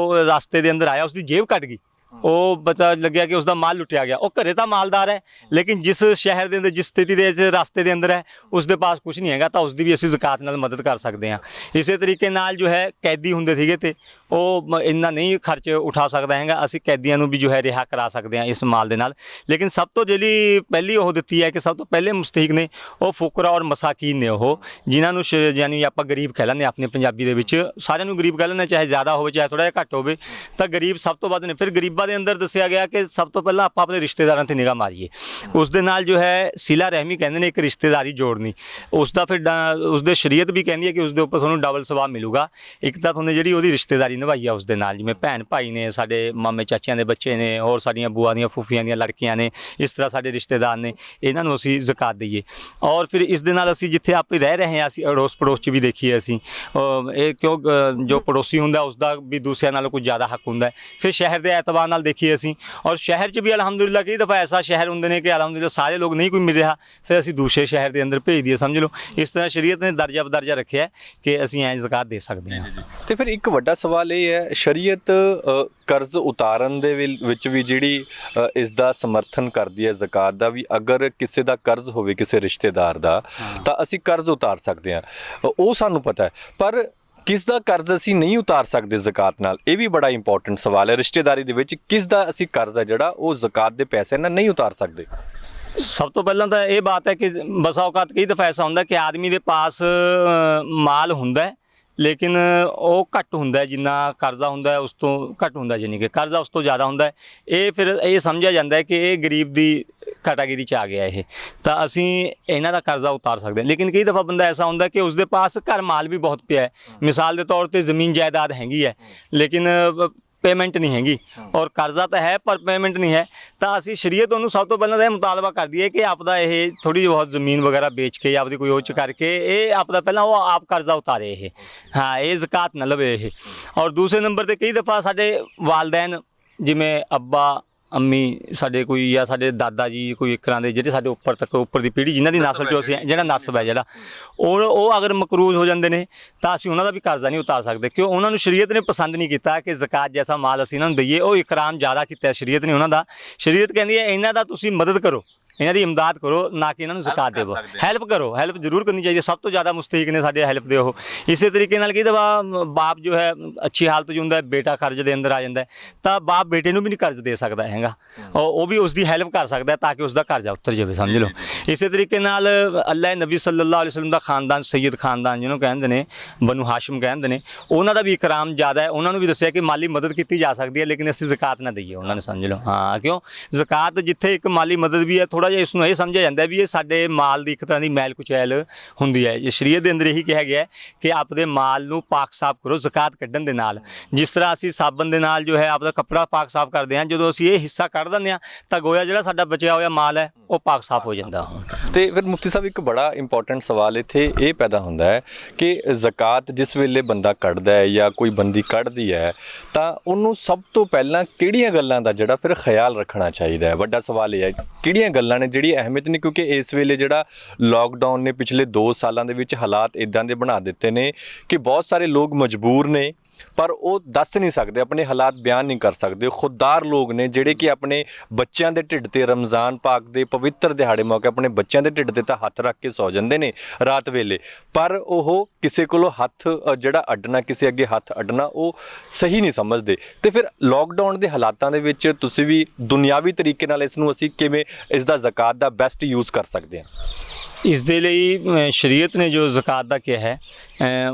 रास्ते के अंदर आया उसकी जेब कट गई, ਉਹ ਪਤਾ ਲੱਗਿਆ ਕਿ ਉਸਦਾ ਮਾਲ ਲੁੱਟਿਆ ਗਿਆ। ਉਹ ਘਰੇ ਤਾਂ ਮਾਲਦਾਰ ਹੈ ਲੇਕਿਨ ਜਿਸ ਸ਼ਹਿਰ ਦੇ ਅੰਦਰ, ਜਿਸ ਸਥਿਤੀ ਦੇ ਵਿੱਚ ਰਸਤੇ ਦੇ ਅੰਦਰ ਹੈ, ਉਸ ਦੇ ਪਾਸ ਕੁਝ ਨਹੀਂ ਹੈਗਾ, ਤਾਂ ਉਸ ਦੀ ਵੀ ਅਸੀਂ ਜ਼ਕਾਤ ਨਾਲ ਮਦਦ ਕਰ ਸਕਦੇ ਹਾਂ। ਇਸੇ ਤਰੀਕੇ ਨਾਲ ਜੋ ਹੈ ਕੈਦੀ ਹੁੰਦੇ ਸੀਗੇ ਤੇ ਉਹ ਇੰਨਾ ਨਹੀਂ ਖਰਚ ਉਠਾ ਸਕਦਾ ਹੈਗਾ, ਅਸੀਂ ਕੈਦੀਆਂ ਨੂੰ ਵੀ ਜੋ ਹੈ ਰਿਹਾ ਕਰਾ ਸਕਦੇ ਹਾਂ ਇਸ ਮਾਲ ਦੇ ਨਾਲ। ਲੇਕਿਨ ਸਭ ਤੋਂ ਜਿਹੜੀ ਪਹਿਲੀ ਉਹ ਦਿੱਤੀ ਹੈ ਕਿ ਸਭ ਤੋਂ ਪਹਿਲੇ ਮੁਸਤਹਿਕ ਨੇ ਉਹ ਫੁਕਰਾ ਔਰ ਮਸਾਕੀਨ ਨੇ, ਉਹ ਜਿਨ੍ਹਾਂ ਨੂੰ ਯਾਨੀ ਆਪਾਂ ਗਰੀਬ ਕਹਿ ਲੈਂਦੇ ਆਪਣੇ ਪੰਜਾਬੀ ਦੇ ਵਿੱਚ, ਸਾਰਿਆਂ ਨੂੰ ਗਰੀਬ ਕਹਿ ਲੈਂਦੇ, ਚਾਹੇ ਜ਼ਿਆਦਾ ਹੋਵੇ ਚਾਹੇ ਥੋੜ੍ਹਾ ਜਿਹਾ ਘੱਟ ਹੋਵੇ, ਤਾਂ ਗਰੀਬ ਸਭ ਤੋਂ ਵੱਧ ਨੇ। ਫਿਰ ਗਰੀਬਾਂ ਦੇ ਅੰਦਰ ਦੱਸਿਆ ਗਿਆ ਕਿ ਸਭ ਤੋਂ ਪਹਿਲਾਂ ਆਪਾਂ ਆਪਣੇ ਰਿਸ਼ਤੇਦਾਰਾਂ 'ਤੇ ਨਿਗਾਹ ਮਾਰੀਏ, ਉਸ ਦੇ ਨਾਲ ਜੋ ਹੈ ਸਿਲਾ ਰਹਿਮੀ ਕਹਿੰਦੇ ਨੇ, ਇੱਕ ਰਿਸ਼ਤੇਦਾਰੀ ਜੋੜਨੀ, ਉਸ ਦਾ ਫਿਰ ਉਸਦੇ ਸ਼ਰੀਅਤ ਵੀ ਕਹਿੰਦੀ ਹੈ ਕਿ ਉਸ ਦੇ ਉੱਪਰ ਤੁਹਾਨੂੰ ਡਬਲ ਸਵਾਬ ਮਿਲੂਗਾ। ਇੱਕ ਤਾਂ ਤੁਹਾਨੂੰ ਜਿਹੜੀ ਉਹਦੀ ਰਿਸ਼ਤੇਦਾਰੀ ਨਿਭਾਈ ਆ ਉਸ ਦੇ ਨਾਲ, ਜਿਵੇਂ ਭੈਣ ਭਾਈ ਨੇ, ਸਾਡੇ ਮਾਮੇ ਚਾਚਿਆਂ ਦੇ ਬੱਚੇ ਨੇ, ਹੋਰ ਸਾਡੀਆਂ ਬੂਆ ਦੀਆਂ ਫੁੱਫੀਆਂ ਦੀਆਂ ਲੜਕੀਆਂ ਨੇ, ਇਸ ਤਰ੍ਹਾਂ ਸਾਡੇ ਰਿਸ਼ਤੇਦਾਰ ਨੇ, ਇਹਨਾਂ ਨੂੰ ਅਸੀਂ ਜ਼ਕਾਤ ਦਈਏ। ਔਰ ਫਿਰ ਇਸ ਦੇ ਨਾਲ ਅਸੀਂ ਜਿੱਥੇ ਆਪੇ ਰਹਿ ਰਹੇ ਹਾਂ, ਅਸੀਂ ਅੜੋਸ ਪੜੋਸ 'ਚ ਵੀ ਦੇਖੀਏ ਅਸੀਂ ਇਹ, ਕਿਉਂ ਜੋ ਪੜੋਸੀ ਹੁੰਦਾ ਉਸ ਦਾ ਵੀ ਦੂਸਰਿਆਂ ਨਾਲੋਂ ਕੁਝ ਜ਼ਿਆਦਾ ਹੱਕ ਹੁੰਦਾ। ਫਿਰ ਸ਼ਹਿਰ ਦੇ ਐਤਬਾਰ ਨਾਲ ਦੇਖੀਏ ਅਸੀਂ, ਔਰ ਸ਼ਹਿਰ 'ਚ ਵੀ ਅਲਹਮਦੁਲਿਲਾ ਕਈ ਦਫਾ ਐਸਾ ਸ਼ਹਿਰ ਹੁੰਦੇ ਨੇ ਕਿ ਅਲਹਮਦੁਲਿਲਾ ਸਾਰੇ ਲੋਕ ਨਹੀਂ ਕੋਈ ਮਿਲ ਰਿਹਾ, ਫਿਰ ਅਸੀਂ ਦੂਸਰੇ ਸ਼ਹਿਰ ਦੇ ਅੰਦਰ ਭੇਜ ਦਈਏ, ਸਮਝ ਲਓ। ਇਸ ਤਰ੍ਹਾਂ ਸ਼ਰੀਅਤ ਨੇ ਦਰਜਾ ਬਦਰਜਾ ਰੱਖਿਆ ਕਿ ਅਸੀਂ ਐਂ ਜ਼ਕਾਤ ਦੇ ਸਕਦੇ ਹਾਂ। ਤੇ ਫਿਰ ਇੱਕ ਵੱਡਾ ਸਵਾਲ ਇਹ ਹੈ, ਸ਼ਰੀਅਤ ਕਰਜ਼ ਉਤਾਰਨ ਦੇ ਵਿੱਚ ਵੀ ਜਿਹੜੀ ਇਸ ਦਾ ਸਮਰਥਨ ਕਰਦੀ ਹੈ ਜ਼ਕਾਤ ਦਾ ਵੀ, ਅਗਰ ਕਿਸੇ ਦਾ ਕਰਜ਼ ਹੋਵੇ ਕਿਸੇ ਰਿਸ਼ਤੇਦਾਰ ਦਾ, ਤਾਂ ਅਸੀਂ ਕਰਜ਼ ਉਤਾਰ ਸਕਦੇ ਹਾਂ, ਉਹ ਸਾਨੂੰ ਪਤਾ ਹੈ, ਪਰ ਕਿਸ ਦਾ ਕਰਜ਼ ਅਸੀਂ ਨਹੀਂ ਉਤਾਰ ਸਕਦੇ ਜ਼ਕਾਤ ਨਾਲ, ਇਹ ਵੀ ਬੜਾ ਇੰਪੋਰਟੈਂਟ ਸਵਾਲ ਹੈ। ਰਿਸ਼ਤੇਦਾਰੀ ਦੇ ਵਿੱਚ ਕਿਸ ਦਾ ਅਸੀਂ ਕਰਜ਼ ਹੈ ਜਿਹੜਾ ਉਹ ਜ਼ਕਾਤ ਦੇ ਪੈਸੇ ਨਾਲ ਨਹੀਂ ਉਤਾਰ ਸਕਦੇ? ਸਭ ਤੋਂ ਪਹਿਲਾਂ ਤਾਂ ਇਹ ਬਾਤ ਹੈ ਕਿ ਬਸਾ ਔਕਾਤ ਕਈ ਦਫਾ ਐਸਾ ਹੁੰਦਾ ਕਿ ਆਦਮੀ ਦੇ ਪਾਸ ਮਾਲ ਹੁੰਦਾ ਹੈ ਲੇਕਿਨ ਉਹ ਘੱਟ ਹੁੰਦਾ, ਜਿੰਨਾ ਕਰਜ਼ਾ ਹੁੰਦਾ ਉਸ ਤੋਂ ਘੱਟ ਹੁੰਦਾ, ਜਾਨੀ ਕਿ ਕਰਜ਼ਾ ਉਸ ਤੋਂ ਜ਼ਿਆਦਾ ਹੁੰਦਾ। ਇਹ ਫਿਰ ਇਹ ਸਮਝਿਆ ਜਾਂਦਾ ਹੈ ਕਿ ਇਹ ਗਰੀਬ ਦੀ ਕੈਟਾਗਰੀ 'ਚ ਆ ਗਿਆ ਇਹ, ਤਾਂ ਅਸੀਂ ਇਹਨਾਂ ਦਾ ਕਰਜ਼ਾ ਉਤਾਰ ਸਕਦੇ ਹਾਂ। ਲੇਕਿਨ ਕਈ ਦਫਾ ਬੰਦਾ ਐਸਾ ਹੁੰਦਾ ਕਿ ਉਸਦੇ ਪਾਸ ਘਰ ਮਾਲ ਵੀ ਬਹੁਤ ਪਿਆ ਹੈ, ਮਿਸਾਲ ਦੇ ਤੌਰ 'ਤੇ ਜ਼ਮੀਨ ਜਾਇਦਾਦ ਹੈਗੀ ਹੈ ਲੇਕਿਨ पेमेंट नहीं हैगी, और कर्जा तो है पर पेमेंट नहीं है, तो असी शरीयत उन्होंने सब तो पहले यह मुतालबा कर दिए कि आपका यह थोड़ी बहुत ज़मीन वगैरह बेच के आपकी कोई उच्च करके ये आपका पहला वो आप कर्जा उतारे ये, हाँ ये ज़कात न लवे ये। और दूसरे नंबर पर कई दफ़ा साढ़े वालदैन जिमें अब्बा ਅੰਮੀ ਸਾਡੇ ਕੋਈ ਜਾਂ ਸਾਡੇ ਦਾਦਾ ਜੀ ਕੋਈ ਇੱਕ ਤਰ੍ਹਾਂ ਦੇ ਜਿਹੜੇ ਸਾਡੇ ਉੱਪਰ ਤੱਕ ਉੱਪਰ ਦੀ ਪੀੜ੍ਹੀ ਜਿਨ੍ਹਾਂ ਦੀ ਨਸਲ 'ਚੋਂ ਅਸੀਂ ਜਿਹੜਾ ਨਸਬ ਹੈ ਜਿਹੜਾ ਉਹ ਅਗਰ ਮਕਰੂਜ਼ ਹੋ ਜਾਂਦੇ ਨੇ ਤਾਂ ਅਸੀਂ ਉਹਨਾਂ ਦਾ ਵੀ ਕਰਜ਼ਾ ਨਹੀਂ ਉਤਾਰ ਸਕਦੇ, ਕਿਉਂ ਉਹਨਾਂ ਨੂੰ ਸ਼ਰੀਅਤ ਨੇ ਪਸੰਦ ਨਹੀਂ ਕੀਤਾ ਕਿ ਜ਼ਕਾਤ ਜੈਸਾ ਮਾਲ ਅਸੀਂ ਇਹਨਾਂ ਨੂੰ ਦਈਏ। ਉਹ ਇਕਰਾਮ ਜ਼ਿਆਦਾ ਕੀਤਾ ਸ਼ਰੀਅਤ ਨੇ ਉਹਨਾਂ ਦਾ। ਸ਼ਰੀਅਤ ਕਹਿੰਦੀ ਹੈ ਇਹਨਾਂ ਦਾ ਤੁਸੀਂ ਮਦਦ ਕਰੋ, ਇਹਨਾਂ ਦੀ ਇਮਦਾਦ ਕਰੋ, ਨਾ ਕਿ ਇਹਨਾਂ ਨੂੰ ਜ਼ਕਾਤ ਦੇਵੋ, ਹੈਲਪ ਕਰੋ, ਹੈਲਪ ਜ਼ਰੂਰ ਕਰਨੀ ਚਾਹੀਦੀ। ਸਭ ਤੋਂ ਜ਼ਿਆਦਾ ਮੁਸਤਹੀਕ ਨੇ ਸਾਡੇ ਹੈਲਪ ਦੇ ਉਹ। ਇਸੇ ਤਰੀਕੇ ਨਾਲ ਕਈ ਦਫਾ ਬਾਪ ਜੋ ਹੈ ਅੱਛੀ ਹਾਲਤ 'ਚ ਹੁੰਦਾ, ਬੇਟਾ ਕਰਜ਼ ਦੇ ਅੰਦਰ ਆ ਜਾਂਦਾ, ਤਾਂ ਬਾਪ ਬੇਟੇ ਨੂੰ ਵੀ ਨਹੀਂ ਕਰਜ਼ ਦੇ ਸਕਦਾ ਹੈਗਾ, ਉਹ ਵੀ ਉਸ ਦੀ ਹੈਲਪ ਕਰ ਸਕਦਾ ਤਾਂ ਕਿ ਉਸ ਦਾ ਕਰਜ਼ਾ ਉਤਰ ਜਾਵੇ, ਸਮਝ ਲਓ। ਇਸੇ ਤਰੀਕੇ ਨਾਲ ਅੱਲਾਹ ਨਬੀ ਸੱਲੱਲਾਹੁ ਅਲੈਹਿ ਵਸੱਲਮ ਦਾ ਖਾਨਦਾਨ, ਸੈਯਦ ਖਾਨਦਾਨ ਜਿਹਨੂੰ ਕਹਿੰਦੇ ਨੇ, ਬਨੂ ਹਾਸ਼ਮ ਕਹਿੰਦੇ ਨੇ, ਉਹਨਾਂ ਦਾ ਵੀ ਇਕਰਾਮ ਜ਼ਿਆਦਾ ਹੈ। ਉਹਨਾਂ ਨੂੰ ਵੀ ਦੱਸਿਆ ਕਿ ਮਾਲੀ ਮਦਦ ਕੀਤੀ ਜਾ ਸਕਦੀ ਹੈ ਲੇਕਿਨ ਅਸੀਂ ਜ਼ਕਾਤ ਨਾ ਦਈਏ ਉਹਨਾਂ ਨੂੰ, ਸਮਝ ਲਓ। ਹਾਂ, ਕਿਉਂ ਜ਼ਕਾਤ ਜਿੱਥੇ ਇੱਕ ਮਾਲੀ ਮਦਦ ਵੀ ਹੈ, ਥੋੜ੍ਹਾ ਥੋੜ੍ਹਾ ਜਿਹਾ ਇਸ ਨੂੰ ਇਹ ਸਮਝਿਆ ਜਾਂਦਾ ਵੀ ਇਹ ਸਾਡੇ ਮਾਲ ਦੀ ਇੱਕ ਤਰ੍ਹਾਂ ਦੀ ਮੈਲ ਕੁਚੈਲ ਹੁੰਦੀ ਹੈ। ਇਹ ਸ਼ਰੀਅਤ ਦੇ ਅੰਦਰ ਇਹੀ ਕਿਹਾ ਗਿਆ ਹੈ ਕਿ ਆਪਦੇ ਮਾਲ ਨੂੰ ਪਾਕ ਸਾਫ਼ ਕਰੋ ਜ਼ਕਾਤ ਕੱਢਣ ਦੇ ਨਾਲ। ਜਿਸ ਤਰ੍ਹਾਂ ਅਸੀਂ ਸਾਬਣ ਦੇ ਨਾਲ ਜੋ ਹੈ ਆਪਦਾ ਕੱਪੜਾ ਪਾਕ ਸਾਫ਼ ਕਰਦੇ ਹਾਂ, ਜਦੋਂ ਅਸੀਂ ਇਹ ਹਿੱਸਾ ਕੱਢ ਦਿੰਦੇ ਹਾਂ ਤਾਂ ਗੋਇਆ ਜਿਹੜਾ ਸਾਡਾ ਬਚਿਆ ਹੋਇਆ ਮਾਲ ਹੈ ਉਹ ਪਾਕ ਸਾਫ਼ ਹੋ ਜਾਂਦਾ। ਤੇ ਫਿਰ ਮੁਫਤੀ ਸਾਹਿਬ ਇੱਕ ਬੜਾ ਇੰਪੋਰਟੈਂਟ ਸਵਾਲ ਇੱਥੇ ਇਹ ਪੈਦਾ ਹੁੰਦਾ ਹੈ ਕਿ ਜ਼ਕਾਤ ਜਿਸ ਵੇਲੇ ਬੰਦਾ ਕੱਢਦਾ ਹੈ ਜਾਂ ਕੋਈ ਬੰਦੀ ਕੱਢਦੀ ਹੈ ਤਾਂ ਉਹਨੂੰ ਸਭ ਤੋਂ ਪਹਿਲਾਂ ਕਿਹੜੀਆਂ ਗੱਲਾਂ ਦਾ ਜਿਹੜਾ ਫਿਰ ਖਿਆਲ ਰੱਖਣਾ ਚਾਹੀਦਾ ਹੈ? ਵੱਡਾ ਸਵਾਲ ਇਹ ਹੈ ਕਿਹੜੀਆਂ ਗੱਲਾਂ ਨੇ ਜਿਹੜੀ ਅਹਿਮੀਅਤ ਨੇ, ਕਿਉਂਕਿ ਇਸ ਵੇਲੇ ਜਿਹੜਾ ਲੋਕਡਾਊਨ ਨੇ ਪਿਛਲੇ 2 ਸਾਲਾਂ ਦੇ ਵਿੱਚ ਹਾਲਾਤ ਇਦਾਂ ਦੇ ਬਣਾ ਦਿੱਤੇ ਨੇ ਕਿ ਬਹੁਤ ਸਾਰੇ ਲੋਕ ਮਜਬੂਰ ਨੇ ਪਰ ਉਹ ਦੱਸ ਨਹੀਂ ਸਕਦੇ, ਆਪਣੇ ਹਾਲਾਤ ਬਿਆਨ ਨਹੀਂ ਕਰ ਸਕਦੇ। ਖੁਦਦਾਰ ਲੋਕ ਨੇ ਜਿਹੜੇ ਕਿ ਆਪਣੇ ਬੱਚਿਆਂ ਦੇ ਢਿੱਡ ਤੇ ਰਮਜ਼ਾਨ ਪਾਕ ਦੇ ਪਵਿੱਤਰ ਦਿਹਾੜੇ ਮੌਕੇ ਆਪਣੇ ਬੱਚਿਆਂ ਦੇ ਢਿੱਡ ਤੇ ਤਾਂ ਹੱਥ ਰੱਖ ਕੇ ਸੌ ਜਾਂਦੇ ਨੇ ਰਾਤ ਵੇਲੇ, ਪਰ ਉਹ ਕਿਸੇ ਕੋਲੋਂ ਹੱਥ ਜਿਹੜਾ ਅੱਡਣਾ, ਕਿਸੇ ਅੱਗੇ ਹੱਥ ਅੱਡਣਾ ਉਹ ਸਹੀ ਨਹੀਂ ਸਮਝਦੇ। ਤੇ ਫਿਰ ਲੋਕਡਾਊਨ ਦੇ ਹਾਲਾਤਾਂ ਦੇ ਵਿੱਚ ਤੁਸੀਂ ਵੀ ਦੁਨਿਆਵੀ ਤਰੀਕੇ ਨਾਲ ਇਸ ਨੂੰ ਅਸੀਂ ਕਿਵੇਂ ਇਸ ਦਾ ਜ਼ਕਾਤ ਦਾ ਬੈਸਟ ਯੂਜ਼ ਕਰ ਸਕਦੇ ਹਾਂ? ਇਸ ਦੇ ਲਈ ਸ਼ਰੀਅਤ ਨੇ ਜੋ ਜ਼ਕਾਤ ਦਾ ਕਿਹਾ ਹੈ,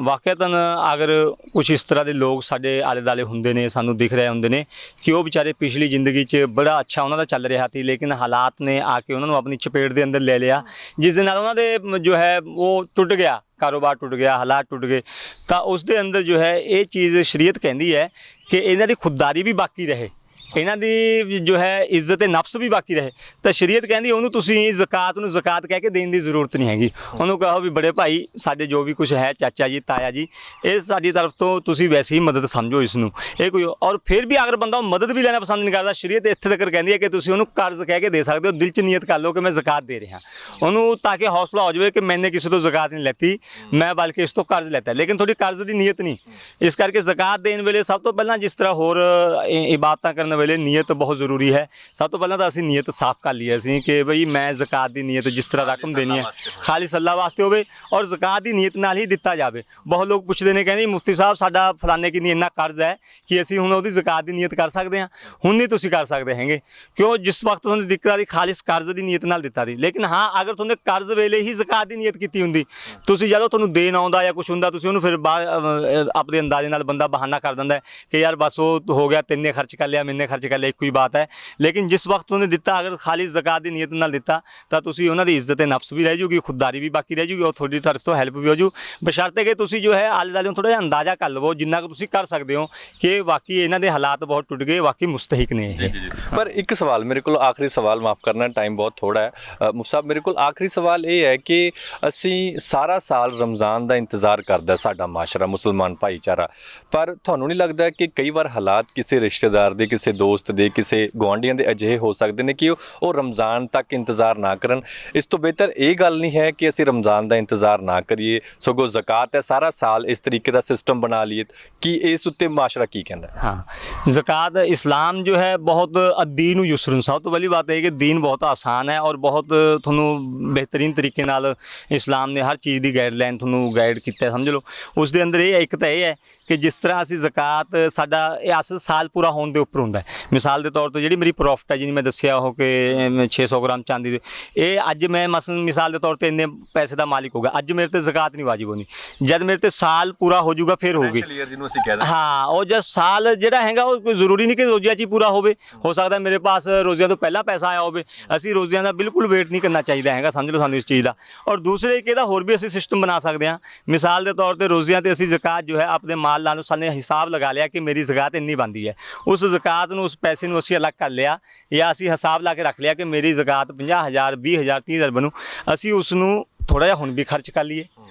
ਵਾਕਿਆਤਨ ਅਗਰ ਕੁਝ ਇਸ ਤਰ੍ਹਾਂ ਦੇ ਲੋਕ ਸਾਡੇ ਆਲੇ ਦੁਆਲੇ ਹੁੰਦੇ ਨੇ, ਸਾਨੂੰ ਦਿਖ ਰਹੇ ਹੁੰਦੇ ਨੇ ਕਿ ਉਹ ਵਿਚਾਰੇ ਪਿਛਲੀ ਜ਼ਿੰਦਗੀ 'ਚ ਬੜਾ ਅੱਛਾ ਉਹਨਾਂ ਦਾ ਚੱਲ ਰਿਹਾ ਸੀ, ਲੇਕਿਨ ਹਾਲਾਤ ਨੇ ਆ ਕੇ ਉਹਨਾਂ ਨੂੰ ਆਪਣੀ ਚਪੇਟ ਦੇ ਅੰਦਰ ਲੈ ਲਿਆ, ਜਿਸ ਦੇ ਨਾਲ ਉਹਨਾਂ ਦੇ ਜੋ ਹੈ ਉਹ ਟੁੱਟ ਗਿਆ, ਕਾਰੋਬਾਰ ਟੁੱਟ ਗਿਆ, ਹਾਲਾਤ ਟੁੱਟ ਗਏ। ਤਾਂ ਉਸ ਦੇ ਅੰਦਰ ਜੋ ਹੈ ਇਹ ਚੀਜ਼ ਸ਼ਰੀਅਤ ਕਹਿੰਦੀ ਹੈ ਕਿ ਇਹਨਾਂ ਦੀ ਖੁਦਦਾਰੀ ਵੀ ਬਾਕੀ ਰਹੇ, ਇਹਨਾਂ ਦੀ ਜੋ ਹੈ ਇੱਜ਼ਤ ਨਫਸ ਵੀ ਬਾਕੀ ਰਹੇ। ਤਾਂ ਸ਼ਰੀਅਤ ਕਹਿੰਦੀ ਉਹਨੂੰ ਤੁਸੀਂ ਜ਼ਕਾਤ ਨੂੰ ਜ਼ਕਾਤ ਕਹਿ ਕੇ ਦੇਣ ਦੀ ਜ਼ਰੂਰਤ ਨਹੀਂ ਹੈਗੀ। ਉਹਨੂੰ ਕਹੋ ਵੀ ਬੜੇ ਭਾਈ ਸਾਡੇ ਜੋ ਵੀ ਕੁਝ ਹੈ, ਚਾਚਾ ਜੀ ਤਾਇਆ ਜੀ, ਇਹ ਸਾਡੀ ਤਰਫ ਤੋਂ ਤੁਸੀਂ ਵੈਸੇ ਹੀ ਮਦਦ ਸਮਝੋ ਇਸ ਨੂੰ। ਇਹ ਕੋਈ ਔਰ ਫਿਰ ਵੀ ਅਗਰ ਬੰਦਾ ਉਹ ਮਦਦ ਵੀ ਲੈਣਾ ਪਸੰਦ ਨਹੀਂ ਕਰਦਾ, ਸ਼ਰੀਅਤ ਇੱਥੇ ਤੱਕ ਕਹਿੰਦੀ ਹੈ ਕਿ ਤੁਸੀਂ ਉਹਨੂੰ ਕਰਜ਼ ਕਹਿ ਕੇ ਦੇ ਸਕਦੇ ਹੋ। ਦਿਲ 'ਚ ਨੀਅਤ ਕਰ ਲਓ ਕਿ ਮੈਂ ਜ਼ਕਾਤ ਦੇ ਰਿਹਾ ਉਹਨੂੰ, ਤਾਂ ਕਿ ਹੌਸਲਾ ਹੋ ਜਾਵੇ ਕਿ ਮੈਨੇ ਕਿਸੇ ਤੋਂ ਜ਼ਕਾਤ ਨਹੀਂ ਲੈਤੀ, ਮੈਂ ਬਲਕਿ ਇਸ ਤੋਂ ਕਰਜ਼ ਲੈਤਾ, ਲੇਕਿਨ ਤੁਹਾਡੀ ਕਰਜ਼ ਦੀ ਨੀਅਤ ਨਹੀਂ। ਇਸ ਕਰਕੇ ਜ਼ਕਾਤ ਦੇਣ ਵੇਲੇ ਸਭ ਤੋਂ ਪਹਿਲਾਂ ਜਿਸ ਤਰ੍ਹਾਂ ਹੋਰ ਇਬਾਦਤਾਂ ਕਰਨ ਵੇਲੇ ਨੀਅਤ ਬਹੁਤ ਜ਼ਰੂਰੀ ਹੈ। ਸਭ ਤੋਂ ਪਹਿਲਾਂ ਤਾਂ ਅਸੀਂ ਨੀਅਤ ਸਾਫ਼ ਕਰ ਲਈ ਅਸੀਂ ਕਿ ਬਈ ਮੈਂ ਜ਼ਕਾਤ ਦੀ ਨੀਅਤ ਜਿਸ ਤਰ੍ਹਾਂ ਰਕਮ ਦੇਣੀ ਹੈ ਖਾਲਿਸ ਅੱਲਾਹ ਵਾਸਤੇ ਹੋਵੇ ਔਰ ਜ਼ਕਾਤ ਦੀ ਨੀਅਤ ਨਾਲ ਹੀ ਦਿੱਤਾ ਜਾਵੇ। ਬਹੁਤ ਲੋਕ ਪੁੱਛਦੇ ਨੇ, ਕਹਿੰਦੇ ਮੁਫਤੀ ਸਾਹਿਬ ਸਾਡਾ ਫਲਾਣੇ ਕਿੰਨੀ ਇੰਨਾ ਕਰਜ਼ ਹੈ ਕਿ ਅਸੀਂ ਹੁਣ ਉਹਦੀ ਜ਼ਕਾਤ ਦੀ ਨੀਅਤ ਕਰ ਸਕਦੇ ਹਾਂ। ਹੁਣ ਨਹੀਂ ਤੁਸੀਂ ਕਰ ਸਕਦੇ ਹੈਗੇ, ਕਿਉਂ? ਜਿਸ ਵਕਤ ਤੁਹਾਨੂੰ ਦਿੱਕਤ ਆ ਰਹੀ ਖਾਲਿਸ ਕਰਜ਼ ਦੀ ਨੀਅਤ ਨਾਲ ਦਿੱਤਾ ਦੀ। ਲੇਕਿਨ ਹਾਂ, ਅਗਰ ਤੁਹਾਨੂੰ ਕਰਜ਼ ਵੇਲੇ ਹੀ ਜ਼ਕਾਤ ਦੀ ਨੀਅਤ ਕੀਤੀ ਹੁੰਦੀ, ਤੁਸੀਂ ਜਦੋਂ ਤੁਹਾਨੂੰ ਦੇਣ ਆਉਂਦਾ ਜਾਂ ਕੁਛ ਹੁੰਦਾ ਤੁਸੀਂ ਉਹਨੂੰ ਫਿਰ ਆਪਣੇ ਅੰਦਾਜ਼ੇ ਨਾਲ ਬੰਦਾ ਬਹਾਨਾ ਕਰ ਦਿੰਦਾ ਕਿ ਯਾਰ ਬਸ ਉਹ ਹੋ ਗਿਆ, ਤੈਨੇ ਖਰਚ ਕਰ ਲਿਆ, ਮੈਨੇ ਖਰਚ ਕਰ ਲਿਆ, ਇੱਕੋ ਹੀ ਬਾਤ ਹੈ। ਲੇਕਿਨ ਜਿਸ ਵਕਤ ਉਹਨੇ ਦਿੱਤਾ, ਅਗਰ ਖਾਲਿਸ ਜ਼ਕਾਤ ਦੀ ਨੀਅਤ ਨਾਲ ਦਿੱਤਾ ਤਾਂ ਤੁਸੀਂ ਉਹਨਾਂ ਦੀ ਇੱਜ਼ਤ ਨਫਸ ਵੀ ਰਹਿ ਜੂਗੀ, ਖੁਦਦਾਰੀ ਵੀ ਬਾਕੀ ਰਹਿ ਜੂਗੀ ਔਰ ਤੁਹਾਡੀ ਤਰਫ ਤੋਂ ਹੈਲਪ ਵੀ ਹੋ ਜੂ, ਬਸ਼ਰਤੇ ਕਿ ਤੁਸੀਂ ਜੋ ਹੈ ਆਲੇ ਦੁਆਲੇ ਨੂੰ ਥੋੜ੍ਹਾ ਜਿਹਾ ਅੰਦਾਜ਼ਾ ਕਰ ਲਵੋ ਜਿੰਨਾ ਕੁ ਤੁਸੀਂ ਕਰ ਸਕਦੇ ਹੋ ਕਿ ਵਾਕਈ ਇਹਨਾਂ ਦੇ ਹਾਲਾਤ ਬਹੁਤ ਟੁੱਟ ਗਏ, ਵਾਕਈ ਮੁਸਤਹਿਕ ਨੇ ਇਹ। ਪਰ ਇੱਕ ਸਵਾਲ ਮੇਰੇ ਕੋਲ ਆਖਰੀ ਸਵਾਲ, ਮਾਫ ਕਰਨਾ ਟਾਈਮ ਬਹੁਤ ਥੋੜਾ ਹੈ ਮੁਫਤੀ ਸਾਹਿਬ, ਮੇਰੇ ਕੋਲ ਆਖਰੀ ਸਵਾਲ ਇਹ ਹੈ ਕਿ ਅਸੀਂ ਸਾਰਾ ਸਾਲ ਰਮਜ਼ਾਨ ਦਾ ਇੰਤਜ਼ਾਰ ਕਰਦਾ ਸਾਡਾ ਮਾਸ਼ਰਾ ਮੁਸਲਮਾਨ ਭਾਈਚਾਰਾ, ਪਰ ਤੁਹਾਨੂੰ ਨਹੀਂ ਲੱਗਦਾ ਕਿ ਕਈ ਵਾਰ ਹਾਲਾਤ ਕਿਸੇ ਰਿਸ਼ਤੇਦਾਰ ਦੇ, ਕਿਸੇ ਦੋਸਤ ਦੇ, ਕਿਸੇ ਗੁਆਂਢੀਆਂ ਦੇ ਅਜਿਹੇ ਹੋ ਸਕਦੇ ਨੇ ਕਿ ਉਹ ਰਮਜ਼ਾਨ ਤੱਕ ਇੰਤਜ਼ਾਰ ਨਾ ਕਰਨ? ਇਸ ਤੋਂ ਬਿਹਤਰ ਇਹ ਗੱਲ ਨਹੀਂ ਹੈ ਕਿ ਅਸੀਂ ਰਮਜ਼ਾਨ ਦਾ ਇੰਤਜ਼ਾਰ ਨਾ ਕਰੀਏ, ਸਗੋਂ ਜ਼ਕਾਤ ਹੈ ਸਾਰਾ ਸਾਲ ਇਸ ਤਰੀਕੇ ਦਾ ਸਿਸਟਮ ਬਣਾ ਲਈਏ? ਕਿ ਇਸ ਉੱਤੇ ਮਾਸ਼ਰਾ ਕੀ ਕਹਿੰਦਾ? हाँ, ज़कात इस्लाम जो है बहुत अद्दीन युसरुन, सब तो पहली बात है कि दीन बहुत आसान है और बहुत थोनों बेहतरीन तरीके नाल इस्लाम ने हर चीज़ की गाइडलाइन थोनों गाइड किया, समझ लो। उस दे अंदर ये एक तो ये है कि जिस तरह असी ज़कात साडा असल साल पूरा होने के उपर होंदा है। मिसाल के तौर पर जी मेरी प्रॉफिट है, जिन्हें मैं दसिया हो कि 600 ग्राम चांदी दे, ये अज मैं मसलन मिसाल के तौर पर इन्ने पैसे का मालिक होगा, अज मेरे ते ज़कात नहीं वाजिब होनी, जब मेरे ते साल पूरा हो जाऊगा फिर होगी। हाँ, और जब साल ਜਿਹੜਾ ਹੈਗਾ ਉਹ ਜ਼ਰੂਰੀ ਨਹੀਂ ਕਿ ਰੋਜ਼ਿਆਂ 'ਚ ਹੀ ਪੂਰਾ ਹੋਵੇ, ਹੋ ਸਕਦਾ ਮੇਰੇ ਪਾਸ ਰੋਜ਼ਿਆਂ ਤੋਂ ਪਹਿਲਾਂ ਪੈਸਾ ਆਇਆ ਹੋਵੇ। ਅਸੀਂ ਰੋਜ਼ਿਆਂ ਦਾ ਬਿਲਕੁਲ ਵੇਟ ਨਹੀਂ ਕਰਨਾ ਚਾਹੀਦਾ ਹੈਗਾ, ਸਮਝ ਲਓ ਸਾਨੂੰ ਇਸ ਚੀਜ਼ ਦਾ। ਔਰ ਦੂਸਰੇ ਇੱਕ ਇਹਦਾ ਹੋਰ ਵੀ ਅਸੀਂ ਸਿਸਟਮ ਬਣਾ ਸਕਦੇ ਹਾਂ। ਮਿਸਾਲ ਦੇ ਤੌਰ 'ਤੇ ਰੋਜ਼ਿਆਂ 'ਤੇ ਅਸੀਂ ਜ਼ਕਾਤ ਜੋ ਹੈ ਆਪਣੇ ਮਾਲ ਨਾਲ ਸਾਨੂੰ ਹਿਸਾਬ ਲਗਾ ਲਿਆ ਕਿ ਮੇਰੀ ਜ਼ਕਾਤ ਇੰਨੀ ਬਣਦੀ ਹੈ, ਉਸ ਜ਼ਕਾਤ ਨੂੰ ਉਸ ਪੈਸੇ ਨੂੰ ਅਸੀਂ ਅਲੱਗ ਕਰ ਲਿਆ ਜਾਂ ਅਸੀਂ ਹਿਸਾਬ ਲਾ ਕੇ ਰੱਖ ਲਿਆ ਕਿ ਮੇਰੀ ਜ਼ਕਾਤ 50,000 20,000 30,000 ਬਣੂ। ਅਸੀਂ ਉਸ ਨੂੰ ਥੋੜ੍ਹਾ ਜਿਹਾ ਹੁਣ ਵੀ ਖਰਚ ਕਰ ਲਈਏ,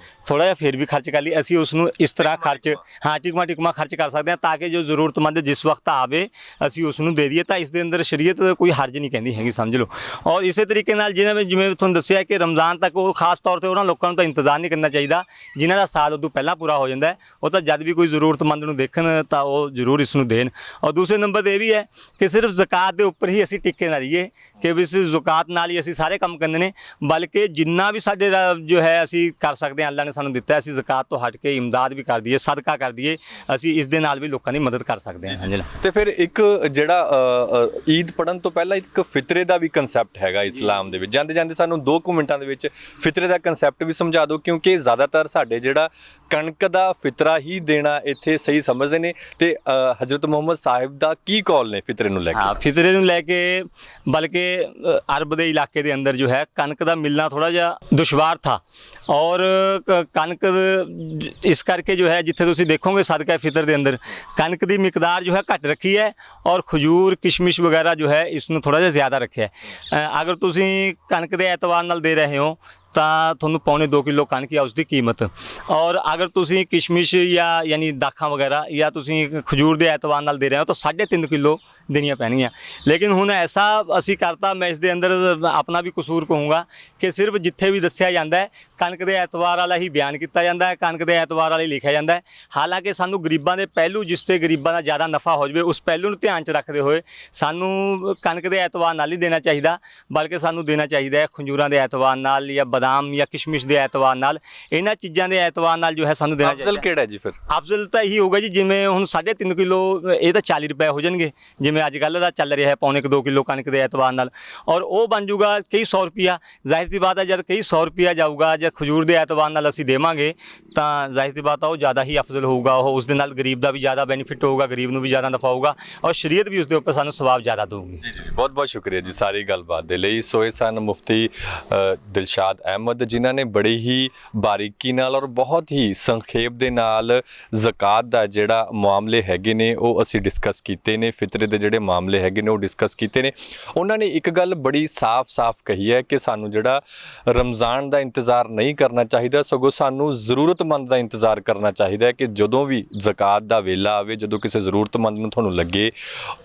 ਥੋੜ੍ਹਾ ਜਿਹਾ ਫਿਰ ਵੀ ਖਰਚ ਕਰ ਲਈਏ, ਅਸੀਂ ਉਸ ਨੂੰ ਇਸ ਤਰ੍ਹਾਂ ਖਰਚ ਟਿਕਮਾ ਖਰਚ ਕਰ ਸਕਦੇ ਹਾਂ ਤਾਂ ਕਿ ਜੋ ਜ਼ਰੂਰਤਮੰਦ ਜਿਸ ਵਕਤ ਆਵੇ ਅਸੀਂ ਉਸ ਨੂੰ ਦੇ ਦਈਏ। ਤਾਂ ਇਸ ਦੇ ਅੰਦਰ ਸ਼ਰੀਅਤ ਕੋਈ ਹਰਜ ਨਹੀਂ ਕਹਿੰਦੀ ਹੈਗੀ, ਸਮਝ ਲਓ। ਔਰ ਇਸੇ ਤਰੀਕੇ ਨਾਲ ਜਿਵੇਂ ਤੁਹਾਨੂੰ ਦੱਸਿਆ ਕਿ ਰਮਜ਼ਾਨ ਤੱਕ ਉਹ ਖਾਸ ਤੌਰ 'ਤੇ ਉਹਨਾਂ ਲੋਕਾਂ ਨੂੰ ਤਾਂ ਇੰਤਜ਼ਾਰ ਨਹੀਂ ਕਰਨਾ ਚਾਹੀਦਾ ਜਿਨ੍ਹਾਂ ਦਾ ਸਾਲ ਉਦੋਂ ਪਹਿਲਾਂ ਪੂਰਾ ਹੋ ਜਾਂਦਾ ਹੈ। ਉਹ ਤਾਂ ਜਦ ਵੀ ਕੋਈ ਜ਼ਰੂਰਤਮੰਦ ਨੂੰ ਦੇਖਣ ਤਾਂ ਉਹ ਜ਼ਰੂਰ ਇਸ ਨੂੰ ਦੇਣ। ਔਰ ਦੂਸਰੇ ਨੰਬਰ 'ਤੇ ਇਹ ਵੀ ਹੈ ਕਿ ਸਿਰਫ ਜ਼ਕਾਤ ਦੇ ਉੱਪਰ ਹੀ ਅਸੀਂ ਟਿੱਕੇ ਨਾ ਰਹੀਏ ਕਿ ਵੀ ਜ਼ਕਾਤ ਨਾਲ ਹੀ ਅਸੀਂ ਸਾਰੇ ਕੰਮ ਕਰਨੇ ਨੇ, ਬਲਕਿ ਜਿੰਨਾ ਵੀ ਸਾਡੇ ਜੋ ਹੈ ਅਸੀਂ ਕਰ ਸਕਦੇ ਹਾਂ, ਅੱਲਾ ਨੇ ਸਾਨੂੰ ਦਿੱਤਾ, ਅਸੀਂ ਜ਼ਕਾਤ ਤੋਂ ਹਟ ਕੇ ਇਮਦਾਦ ਵੀ ਕਰ ਦਈਏ, ਸਦਕਾ ਕਰ ਦਈਏ, ਅਸੀਂ ਇਸ ਦੇ ਨਾਲ ਵੀ ਲੋਕਾਂ ਦੀ ਮਦਦ ਕਰ ਸਕਦੇ ਹਾਂ। ਹਾਂਜੀ ਤੇ ਫਿਰ ਇੱਕ ਜਿਹੜਾ ਈਦ ਪੜਨ ਤੋਂ ਪਹਿਲਾਂ ਇੱਕ ਫਿਤਰੇ ਦਾ ਵੀ ਕਨਸੈਪਟ ਹੈਗਾ ਇਸਲਾਮ ਦੇ ਵਿੱਚ। ਜਾਂਦੇ ਜਾਂਦੇ ਸਾਨੂੰ 2 ਮਿੰਟਾਂ ਦੇ ਵਿੱਚ ਫਿਤਰੇ ਦਾ ਕਨਸੈਪਟ ਵੀ ਸਮਝਾ ਦਿਓ, ਕਿਉਂਕਿ ਜ਼ਿਆਦਾਤਰ ਸਾਡੇ ਜਿਹੜਾ ਕਣਕ ਦਾ ਫਿਤਰਾ ਹੀ ਦੇਣਾ ਇੱਥੇ ਸਹੀ ਸਮਝਦੇ ਨੇ। ਤੇ ਹਜ਼ਰਤ ਮੁਹੰਮਦ ਸਾਹਿਬ ਦਾ ਕੀ ਕੌਲ ਨੇ ਫਿਤਰੇ ਨੂੰ ਲੈ ਕੇ? ਹਾਂ, ਫਿਤਰੇ ਨੂੰ ਲੈ ਕੇ ਬਲਕਿ ਅਰਬ ਦੇ ਇਲਾਕੇ ਦੇ ਅੰਦਰ ਜੋ ਹੈ ਕਣਕ ਦਾ ਮਿਲਣਾ ਥੋੜਾ ਜਿਹਾ ਦੁਸ਼ਵਾਰ ਥਾ, ਔਰ ਕਣਕ ਇਸ ਕਰਕੇ ਜੋ ਹੈ ਜਿੱਥੇ ਤੁਸੀਂ ਦੇਖੋਗੇ ਸਦਕਾ ਫਿਤਰ ਦੇ ਅੰਦਰ ਕਣਕ ਦੀ ਮਿਕਦਾਰ ਜੋ ਹੈ ਘੱਟ ਰੱਖੀ ਹੈ, ਔਰ ਖਜੂਰ ਕਿਸ਼ਮਿਸ਼ ਵਗੈਰਾ ਜੋ ਹੈ ਇਸ ਨੂੰ ਥੋੜਾ ਜਿਹਾ ਜ਼ਿਆਦਾ ਰੱਖਿਆ ਹੈ। ਅਗਰ ਤੁਸੀਂ ਕਣਕ ਦੇ ਐਤਵਾਰ ਨਾਲ ਦੇ ਰਹੇ ਹੋ ਤਾਂ ਤੁਹਾਨੂੰ ਪੌਣੇ 2 ਕਿਲੋ ਕਣਕ ਆ ਉਸ ਦੀ ਕੀਮਤ, ਔਰ ਅਗਰ ਤੁਸੀਂ ਕਿਸ਼ਮਿਸ਼ ਜਾਂ ਯਾਨੀ ਦਾਖਾਂ ਵਗੈਰਾ ਜਾਂ ਤੁਸੀਂ ਖਜੂਰ ਦੇ ਐਤਵਾਰ ਨਾਲ ਦੇ ਰਹੇ ਹੋ ਤਾਂ 3.5 ਕਿਲੋ ਦੇਣੀਆਂ ਪੈਣਗੀਆਂ। ਲੇਕਿਨ ਹੁਣ ਐਸਾ ਅਸੀਂ ਕਰਤਾ, ਮੈਂ ਇਸ ਦੇ ਅੰਦਰ ਆਪਣਾ ਵੀ ਕਸੂਰ ਕਹੂੰਗਾ ਕਿ ਸਿਰਫ ਜਿੱਥੇ ਵੀ ਦੱਸਿਆ ਜਾਂਦਾ ਹੈ ਕਣਕ ਦੇ ਐਤਵਾਰ ਵਾਲਾ ਹੀ ਬਿਆਨ ਕੀਤਾ ਜਾਂਦਾ ਹੈ, ਕਣਕ ਦੇ ਐਤਵਾਰ ਵਾਲਾ ਹੀ ਲਿਖਿਆ ਜਾਂਦਾ ਹੈ। ਹਾਲਾਂਕਿ ਸਾਨੂੰ ਗਰੀਬਾਂ ਦੇ ਪਹਿਲੂ, ਜਿਸ ਤੇ ਗਰੀਬਾਂ ਦਾ ਜ਼ਿਆਦਾ ਨਫਾ ਹੋ ਜਾਵੇ, ਉਸ ਪਹਿਲੂ ਨੂੰ ਧਿਆਨ 'ਚ ਰੱਖਦੇ ਹੋਏ ਸਾਨੂੰ ਕਣਕ ਦੇ ਐਤਵਾਰ ਨਾਲ ਹੀ ਦੇਣਾ ਚਾਹੀਦਾ, ਬਲਕਿ ਸਾਨੂੰ ਦੇਣਾ ਚਾਹੀਦਾ ਹੈ ਖੰਜੂਰਾਂ ਦੇ ਐਤਵਾਰ ਨਾਲ ਜਾਂ ਬਦਾਮ ਜਾਂ ਕਿਸ਼ਮਿਸ਼ ਦੇ ਐਤਵਾਰ ਨਾਲ। ਇਹਨਾਂ ਚੀਜ਼ਾਂ ਦੇ ਐਤਵਾਰ ਨਾਲ ਜੋ ਹੈ ਸਾਨੂੰ ਦੇਣਾ ਚਾਹੀਦਾ। ਅਫਜ਼ਲ ਕਿਹੜਾ ਜੀ ਫਿਰ? ਅਫਜ਼ਲ ਤਾਂ ਇਹੀ ਹੋਊਗਾ ਜੀ, ਜਿਵੇਂ ਹੁਣ 3.5 ਕਿਲੋ ਇਹ ਤਾਂ 40 ਰੁਪਏ ਹੋ ਜਾਣਗੇ, ਜਿਵੇਂ ਅੱਜ ਕੱਲ੍ਹ ਦਾ ਚੱਲ ਰਿਹਾ ਹੈ ਪੌਣੇ 2 ਕਿਲੋ ਕਣਕ ਦੇ ਐਤਵਾਰ ਨਾਲ, ਔਰ ਉਹ ਬਣ ਜੂਗਾ ਕਈ 100 ਰੁਪਿਆ। ਜ਼ਾਹਿਰ ਸੀ ਬਾਤ ਹੈ ਜਦ ਕਈ 100 ਰੁਪਿਆ ਜਾਊਗਾ ਜਾਂ ਖਜੂਰ ਦੇ ਐਤਵਾਰ ਨਾਲ ਅਸੀਂ ਦੇਵਾਂਗੇ ਤਾਂ ਜ਼ਾਹਿਰ ਸੀ ਬਾਤ ਹੈ ਉਹ ਜ਼ਿਆਦਾ ਹੀ ਅਫਜ਼ਲ ਹੋਊਗਾ, ਉਹ ਉਸ ਦੇ ਨਾਲ ਗਰੀਬ ਦਾ ਵੀ ਜ਼ਿਆਦਾ ਬੈਨੀਫਿਟ ਹੋਊਗਾ, ਗਰੀਬ ਨੂੰ ਵੀ ਜ਼ਿਆਦਾ ਨਫਾ ਹੋਊਗਾ, ਔਰ ਸ਼ਰੀਅਤ ਵੀ ਉਸ ਦੇ ਉੱਪਰ ਸਾਨੂੰ ਸਵਾਬ ਜ਼ਿਆਦਾ ਦਊਗੀ। ਜੀ ਜੀ, ਬਹੁਤ ਬਹੁਤ ਸ਼ੁਕਰੀਆ ਜੀ ਸਾਰੀ ਗੱਲਬਾਤ ਦੇ ਲਈ। ਸੋ ਇਹ ਸਨ ਮੁਫਤੀ ਦਿਲਸ਼ਾਦ ਅਹਿਮਦ, ਜਿਨ੍ਹਾਂ ਨੇ ਬੜੀ ਹੀ ਬਾਰੀਕੀ ਨਾਲ ਔਰ ਬਹੁਤ ਹੀ ਸੰਖੇਪ ਦੇ ਨਾਲ ਜ਼ਕਾਤ ਦਾ ਜਿਹੜਾ ਮਾਮਲੇ ਹੈਗੇ ਨੇ ਉਹ ਅਸੀਂ ਡਿਸਕਸ ਕੀਤੇ ਨੇ, ਫਿਤਰੇ ਦੇ ਜਿਹੜੇ ਮਾਮਲੇ ਹੈਗੇ ਨੇ ਉਹ ਡਿਸਕਸ ਕੀਤੇ ਨੇ। ਉਹਨਾਂ ਨੇ ਇੱਕ ਗੱਲ ਬੜੀ ਸਾਫ਼-ਸਾਫ਼ ਕਹੀ ਹੈ ਕਿ ਸਾਨੂੰ ਜਿਹੜਾ ਰਮਜ਼ਾਨ ਦਾ ਇੰਤਜ਼ਾਰ ਨਹੀਂ ਕਰਨਾ ਚਾਹੀਦਾ, ਸਗੋਂ ਸਾਨੂੰ ਜ਼ਰੂਰਤਮੰਦ ਦਾ ਇੰਤਜ਼ਾਰ ਕਰਨਾ ਚਾਹੀਦਾ ਹੈ ਕਿ ਜਦੋਂ ਵੀ ਜ਼ਕਾਤ ਦਾ ਵੇਲਾ ਆਵੇ, ਜਦੋਂ ਕਿਸੇ ਜ਼ਰੂਰਤਮੰਦ ਨੂੰ ਤੁਹਾਨੂੰ ਲੱਗੇ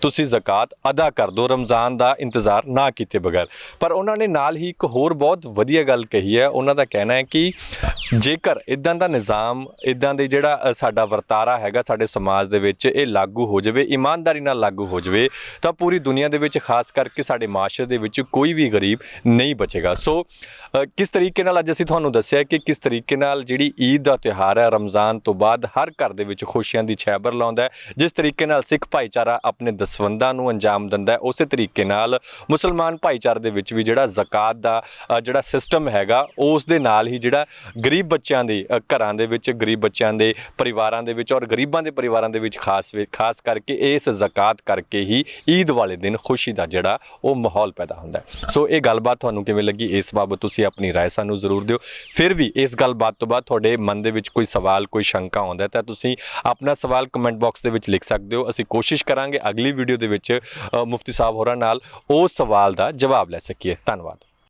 ਤੁਸੀਂ ਜ਼ਕਾਤ ਅਦਾ ਕਰ ਦਿਓ, ਰਮਜ਼ਾਨ ਦਾ ਇੰਤਜ਼ਾਰ ਨਾ ਕੀਤੇ ਬਗੈਰ। ਪਰ ਉਹਨਾਂ ਨੇ ਨਾਲ ਹੀ ਇੱਕ ਹੋਰ ਬਹੁਤ ਵਧੀਆ ਗੱਲ ਕਹੀ ਹੈ। ਉਹਨਾਂ ਦਾ ਕਹਿਣਾ ਹੈ ਕਿ ਜੇਕਰ ਇੱਦਾਂ ਦਾ ਨਿਜ਼ਾਮ, ਇੱਦਾਂ ਦੇ ਜਿਹੜਾ ਸਾਡਾ ਵਰਤਾਰਾ ਹੈਗਾ ਸਾਡੇ ਸਮਾਜ ਦੇ ਵਿੱਚ ਇਹ ਲਾਗੂ ਹੋ ਜਾਵੇ, ਇਮਾਨਦਾਰੀ ਨਾਲ ਲਾਗੂ ਹੋ ਜਾਵੇ, ਤਾਂ ਪੂਰੀ ਦੁਨੀਆ ਦੇ ਵਿੱਚ ਖਾਸ ਕਰਕੇ ਸਾਡੇ ਮਾਸ਼ਰੇ ਦੇ ਵਿੱਚ ਕੋਈ ਵੀ ਗਰੀਬ ਨਹੀਂ ਬਚੇਗਾ। ਸੋ ਕਿਸ ਤਰੀਕੇ ਨਾਲ ਅੱਜ ਅਸੀਂ ਤੁਹਾਨੂੰ ਦੱਸਿਆ ਕਿ ਕਿਸ ਤਰੀਕੇ ਨਾਲ ਜਿਹੜੀ ਈਦ ਦਾ ਤਿਉਹਾਰ ਹੈ ਰਮਜ਼ਾਨ ਤੋਂ ਬਾਅਦ ਹਰ ਘਰ ਦੇ ਵਿੱਚ ਖੁਸ਼ੀਆਂ ਦੀ ਛੈਬਰ ਲਾਉਂਦਾ ਹੈ। ਜਿਸ ਤਰੀਕੇ ਨਾਲ ਸਿੱਖ ਭਾਈਚਾਰਾ ਆਪਣੇ ਦਸਵੰਧਾਂ ਨੂੰ ਅੰਜਾਮ ਦਿੰਦਾ ਹੈ, ਉਸੇ ਤਰੀਕੇ ਨਾਲ ਮੁਸਲਮਾਨ ਭਾਈਚਾਰੇ ਦੇ ਵਿੱਚ ਵੀ ਜਿਹੜਾ ਜ਼ਕਾਤ ਦਾ ਜਿਹੜਾ ਸਿਸਟਮ ਹੈਗਾ ਉਸ ਦੇ ਨਾਲ ਹੀ ਜਿਹੜਾ ਗਰੀਬ ਬੱਚਿਆਂ ਦੇ ਘਰਾਂ ਦੇ ਵਿੱਚ, ਗਰੀਬ ਬੱਚਿਆਂ ਦੇ ਪਰਿਵਾਰਾਂ ਦੇ ਵਿੱਚ ਔਰ ਗਰੀਬਾਂ ਦੇ ਪਰਿਵਾਰਾਂ ਦੇ ਵਿੱਚ ਖਾਸ ਕਰਕੇ ਇਸ ਜ਼ਕਾਤ ਕਰਕੇ ਹੀ ਈਦ ਵਾਲੇ ਦਿਨ ਖੁਸ਼ੀ ਦਾ ਜਿਹੜਾ ਉਹ ਮਾਹੌਲ ਪੈਦਾ ਹੁੰਦਾ ਹੈ। ਸੋ ਇਹ ਗੱਲਬਾਤ ਤੁਹਾਨੂੰ ਕਿਵੇਂ ਲੱਗੀ, ਇਸ ਬਾਬਤ ਤੁਸੀਂ ਆਪਣੀ ਰਾਏ ਸਾਨੂੰ ਜ਼ਰੂਰ ਦਿਓ। ਫਿਰ ਵੀ ਇਸ ਗੱਲਬਾਤ ਤੋਂ ਬਾਅਦ ਤੁਹਾਡੇ ਮਨ ਦੇ ਵਿੱਚ ਕੋਈ ਸਵਾਲ, ਕੋਈ ਸ਼ੰਕਾ ਆਉਂਦਾ ਤਾਂ ਤੁਸੀਂ ਆਪਣਾ ਸਵਾਲ ਕਮੈਂਟ ਬਾਕਸ ਦੇ ਵਿੱਚ ਲਿਖ ਸਕਦੇ ਹੋ। ਅਸੀਂ ਕੋਸ਼ਿਸ਼ ਕਰਾਂਗੇ ਅਗਲੀ ਵੀਡੀਓ ਦੇ ਵਿੱਚ ਮੁਫਤੀ ਸਾਹਿਬ ਹੋਰਾਂ ਨਾਲ ਉਸ ਸਵਾਲ ਦਾ ਜਵਾਬ ਲੈ ਸਕੀਏ। ਧੰਨਵਾਦ।